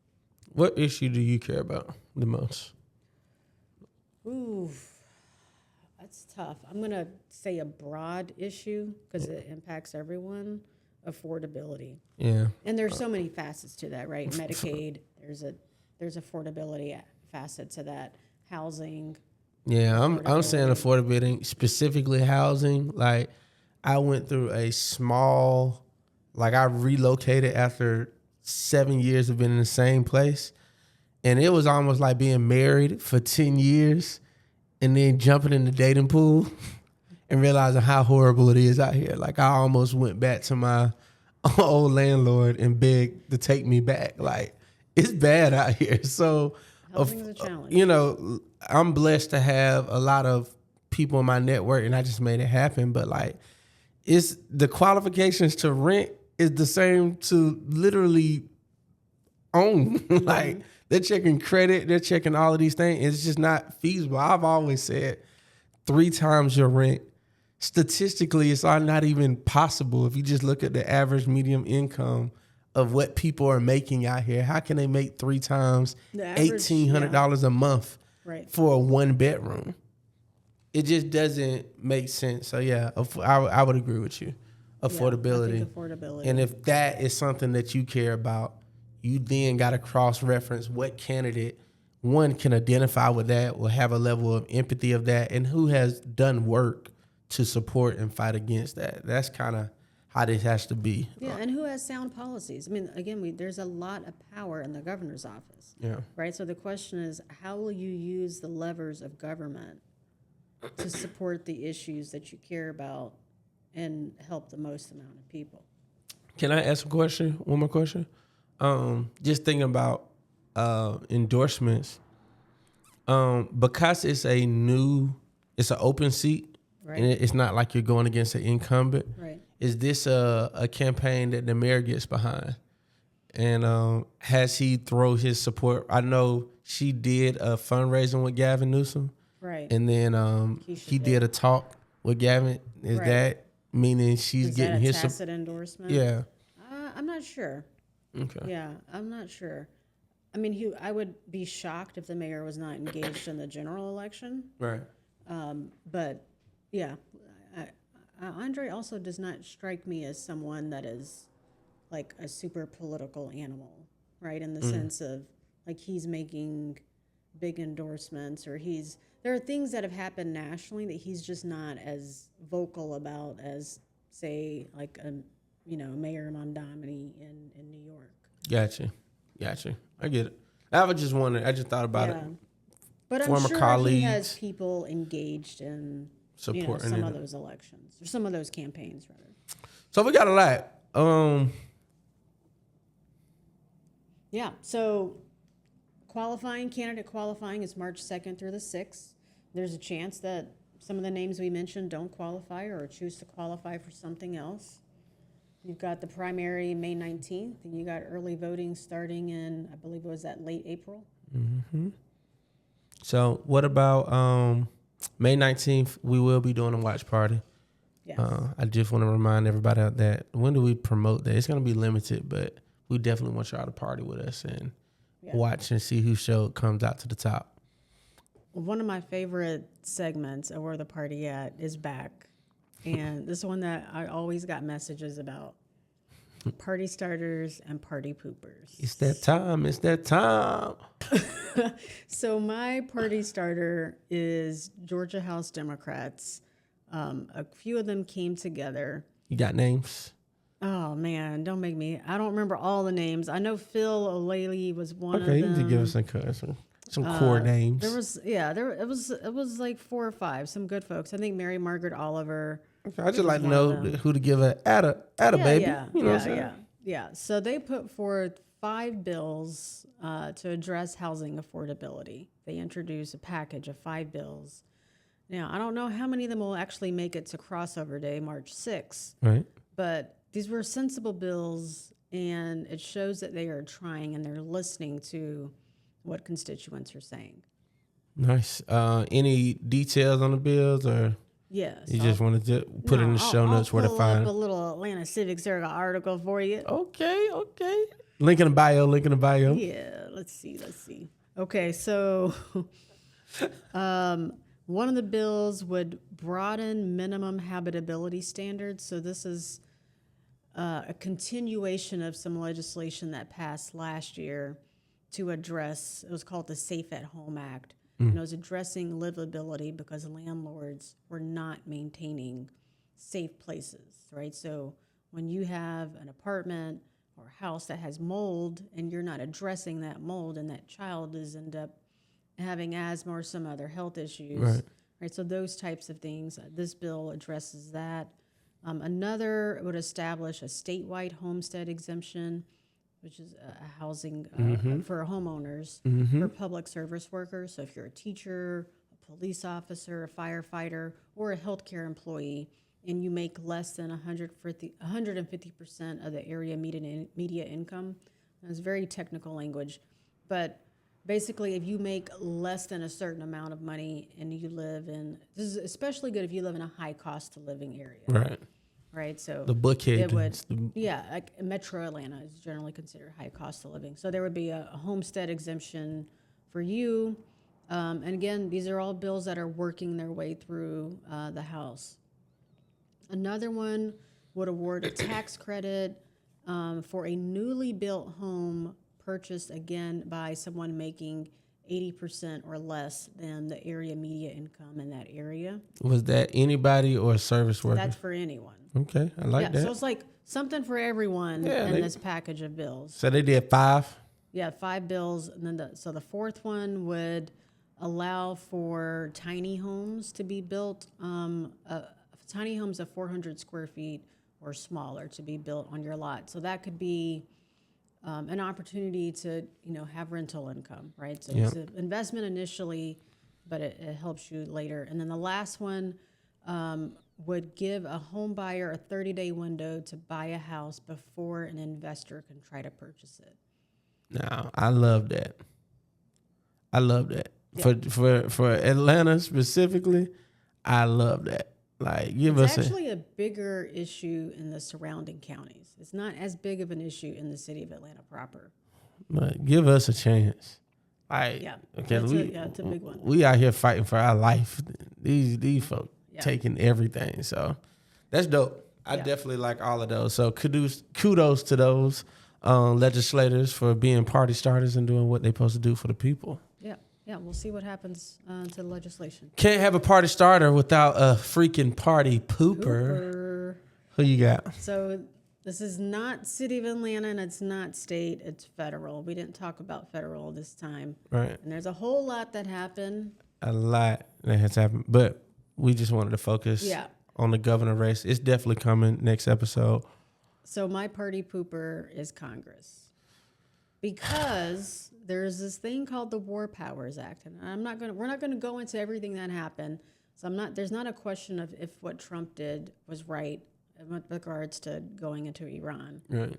What issue do you care about the most? Ooh, that's tough. I'm gonna say a broad issue because it impacts everyone. Affordability, Yeah. and there's so many facets to that, right? Medicaid. There's affordability facet to that. Housing. Yeah, I'm saying affordability, specifically housing. Like, I went through I relocated after 7 years of being in the same place. And it was almost like being married for 10 years and then jumping in the dating pool and realizing how horrible it is out here. Like, I almost went back to my old landlord and begged to take me back. Like, it's bad out here. So, Housing is a challenge. you know, I'm blessed to have a lot of people in my network, and I just made it happen. But like, it's the qualifications to rent is the same to literally own. Like, they're checking credit, they're checking all of these things. It's just not feasible. I've always said 3 times your rent. Statistically, it's not even possible. If you just look at the average medium income of what people are making out here, how can they make 3 times The average, $1,800 a month Right. for a 1 bedroom? It just doesn't make sense. So yeah, I would agree with you. Affordability. I think affordability. And if that is something that you care about, you then got to cross-reference what candidate, one, can identify with that, will have a level of empathy of that, and who has done work to support and fight against that. That's kind of how this has to be. Yeah, and who has sound policies? I mean, again, there's a lot of power in the governor's office. Yeah. Right? So the question is, how will you use the levers of government to support the issues that you care about and help the most amount of people? Can I ask a question? One more question? Just thinking about endorsements. Because it's it's an open seat, Right. and it's not like you're going against an incumbent. Right. Is this a campaign that the mayor gets behind? And has he throw his support? I know she did a fundraising with Gavin Newsom, Right. and then he did a talk with Gavin. Is Right. that meaning she's Is getting that a his tacit support? endorsement? Yeah. I'm not sure. Okay. Yeah, I'm not sure. I mean, I would be shocked if the mayor was not engaged in the general election. Right. But yeah, Andre also does not strike me as someone that is like a super political animal, right? In the sense of like he's making big endorsements or there are things that have happened nationally that he's just not as vocal about as, say, like Mayor Mondominy in New York. Gotcha. I get it. I was just wondering. I just thought about it. But I'm Former sure he colleagues. has people engaged in Supporting some it. of those elections or some of those campaigns, rather. So we got a lot. Yeah. So candidate qualifying is March 2nd through the 6th. There's a chance that some of the names we mentioned don't qualify or choose to qualify for something else. You've got the primary May 19th, and you got early voting starting in, I believe it was that late April. So what about May 19th? We will be doing a watch party. Yes. I just want to remind everybody out that when do we promote that? It's going to be limited, but we definitely want y'all to party with us and watch and see who show comes out to the top. one of my favorite segments of Where the Party At is back. And this is one that I always got messages about. Party starters and party poopers. It's that time. It's that time. So my party starter is Georgia House Democrats. A few of them came together. You got names? Oh man, don't make me. I don't remember all the names. I know Phil O'Leary was one Okay, of them. you can give us some core names. There was it was like 4 or 5, some good folks. I think Mary Margaret Oliver. Okay, I just like to one of know them. who to give a baby. Yeah, you know what I'm saying? yeah. So they put forth 5 bills to address housing affordability. They introduced a package of 5 bills. Now, I don't know how many of them will actually make it to crossover day, March 6th, Right. but these were sensible bills, and it shows that they are trying and they're listening to what constituents are saying. Nice. Any details on the bills, or Yes. you just wanted to put it in the show notes where to I'll find? pull up a little Atlanta Civic Circle article for you. Okay. Link in the bio. Yeah, let's see. Okay, so one of the bills would broaden minimum habitability standards. So this is a continuation of some legislation that passed last year to address, it was called the Safe at Home Act. And it was addressing livability because landlords were not maintaining safe places, right? So when you have an apartment or a house that has mold and you're not addressing that mold, and that child is end up having asthma or some other health issues, right? So those types of things, this bill addresses that. Another would establish a statewide homestead exemption, which is a housing for homeowners, for public service workers. So if you're a teacher, a police officer, a firefighter, or a healthcare employee, and you make less than 150% of the area media income, that's very technical language, but basically if you make less than a certain amount of money and you live in, this is especially good if you live in a high cost of living area. Right, so The Buckhead. it would, like Metro Atlanta is generally considered high cost of living. So there would be a homestead exemption for you. And again, these are all bills that are working their way through the House. Another one would award a tax credit for a newly built home purchased again by someone making 80% or less than the area media income in that area. Was that anybody or a service worker? That's for anyone. Okay, I like that. So it's like something for everyone in this package of bills. So they did 5. Yeah, 5 bills, and then the 4th one would allow for tiny homes to be built, tiny homes of 400 square feet or smaller to be built on your lot. So that could be an opportunity to have rental income, right? So it's an investment initially, but it helps you later. And then the last one would give a home buyer a 30-day window to buy a house before an investor can try to purchase it. Now, I love that. Yeah. For Atlanta specifically, I love that. Like, It's actually a bigger issue in the surrounding counties. It's not as big of an issue in the city of Atlanta proper. But give us a chance. Like, okay, it's a big one. We out here fighting for our life. These folks taking everything. So that's dope. I definitely like all of those. So kudos to those legislators for being party starters and doing what they're supposed to do for the people. Yeah, we'll see what happens to the legislation. Can't have a party starter without a freaking party pooper. Who you got? So this is not city of Atlanta, and it's not state, it's federal. We didn't talk about federal this time. Right. And there's a whole lot that happened. A lot that has happened, but we just wanted to focus on the governor race. It's definitely coming next episode. So my party pooper is Congress. Because there's this thing called the War Powers Act, and we're not gonna go into everything that happened. So there's not a question of if what Trump did was right with regards to going into Iran. Right.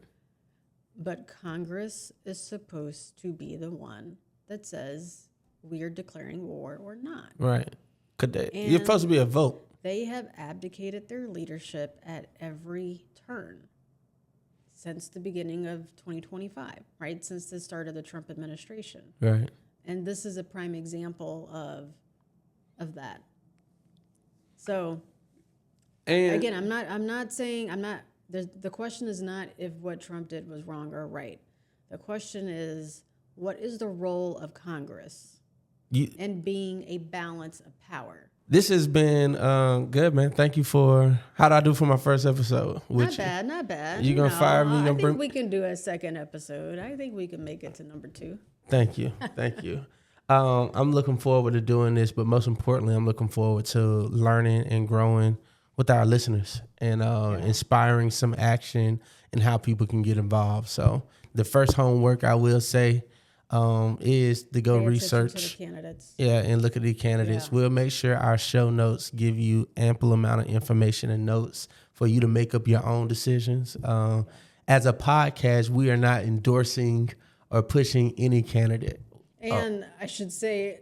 But Congress is supposed to be the one that says we are declaring war or not. Right. You're supposed to be a vote. They have abdicated their leadership at every turn since the beginning of 2025, right? Since the start of the Trump administration. Right. And this is a prime example of of that. So And again, I'm not saying the question is not if what Trump did was wrong or right. The question is, what is the role of Congress in being a balance of power? this has been good, man. Thank you for, how do I do for my first episode with you? Not bad. You gonna fire me? You I gonna think we can do a second episode. I think we can make it to number 2. Thank you. I'm looking forward to doing this, but most importantly, I'm looking forward to learning and growing with our listeners and inspiring some action and how people can get involved. So the first homework I will say is to go Pay attention research. to the candidates. Yeah, and look at the candidates. Yeah. We'll make sure our show notes give you ample amount of information and notes for you to make up your own decisions. As a podcast, we are not endorsing or pushing any candidate. And I should say,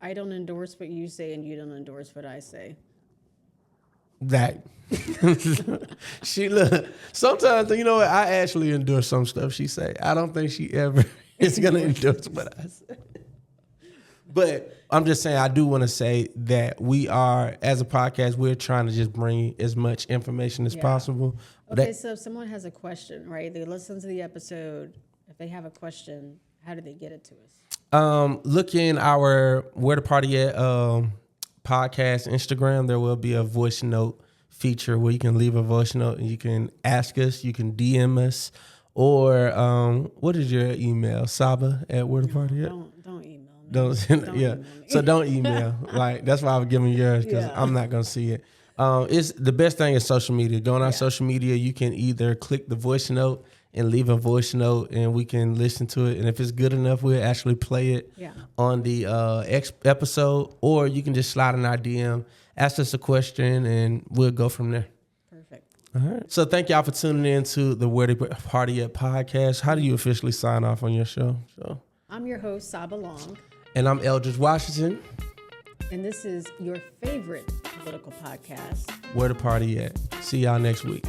I don't endorse what you say, and you don't endorse what I say. That she look. Sometimes you know what, I actually endorse some stuff she say. I don't think she ever is gonna endorse what I say. But I'm just saying, I do want to say that we are, as a podcast, we're trying to just bring as much information as possible. Okay, so if someone has a question, right? They listen to the episode. If they have a question, how do they get it to us? Look in our Where the Party At podcast Instagram. There will be a voice note feature where you can leave a voice note and you can ask us, you can DM us, or what is your email? Saba at Where the Party At? Don't email me. Don't yeah. email me. So don't email. Like that's why I was giving yours because I'm not gonna see it. It's the best thing is social media. Go on our social media. You can either click the voice note and leave a voice note, and we can listen to it. And if it's good enough, we'll actually play it on the episode. Or you can just slide in our DM, ask us a question, and we'll go from there. Perfect. All right. So thank y'all for tuning in to the Where the Party At podcast. How do you officially sign off on your show? So I'm your host, Saba Long, and I'm Eldridge Washington. and this is your favorite political podcast. Where the Party At. See y'all next week.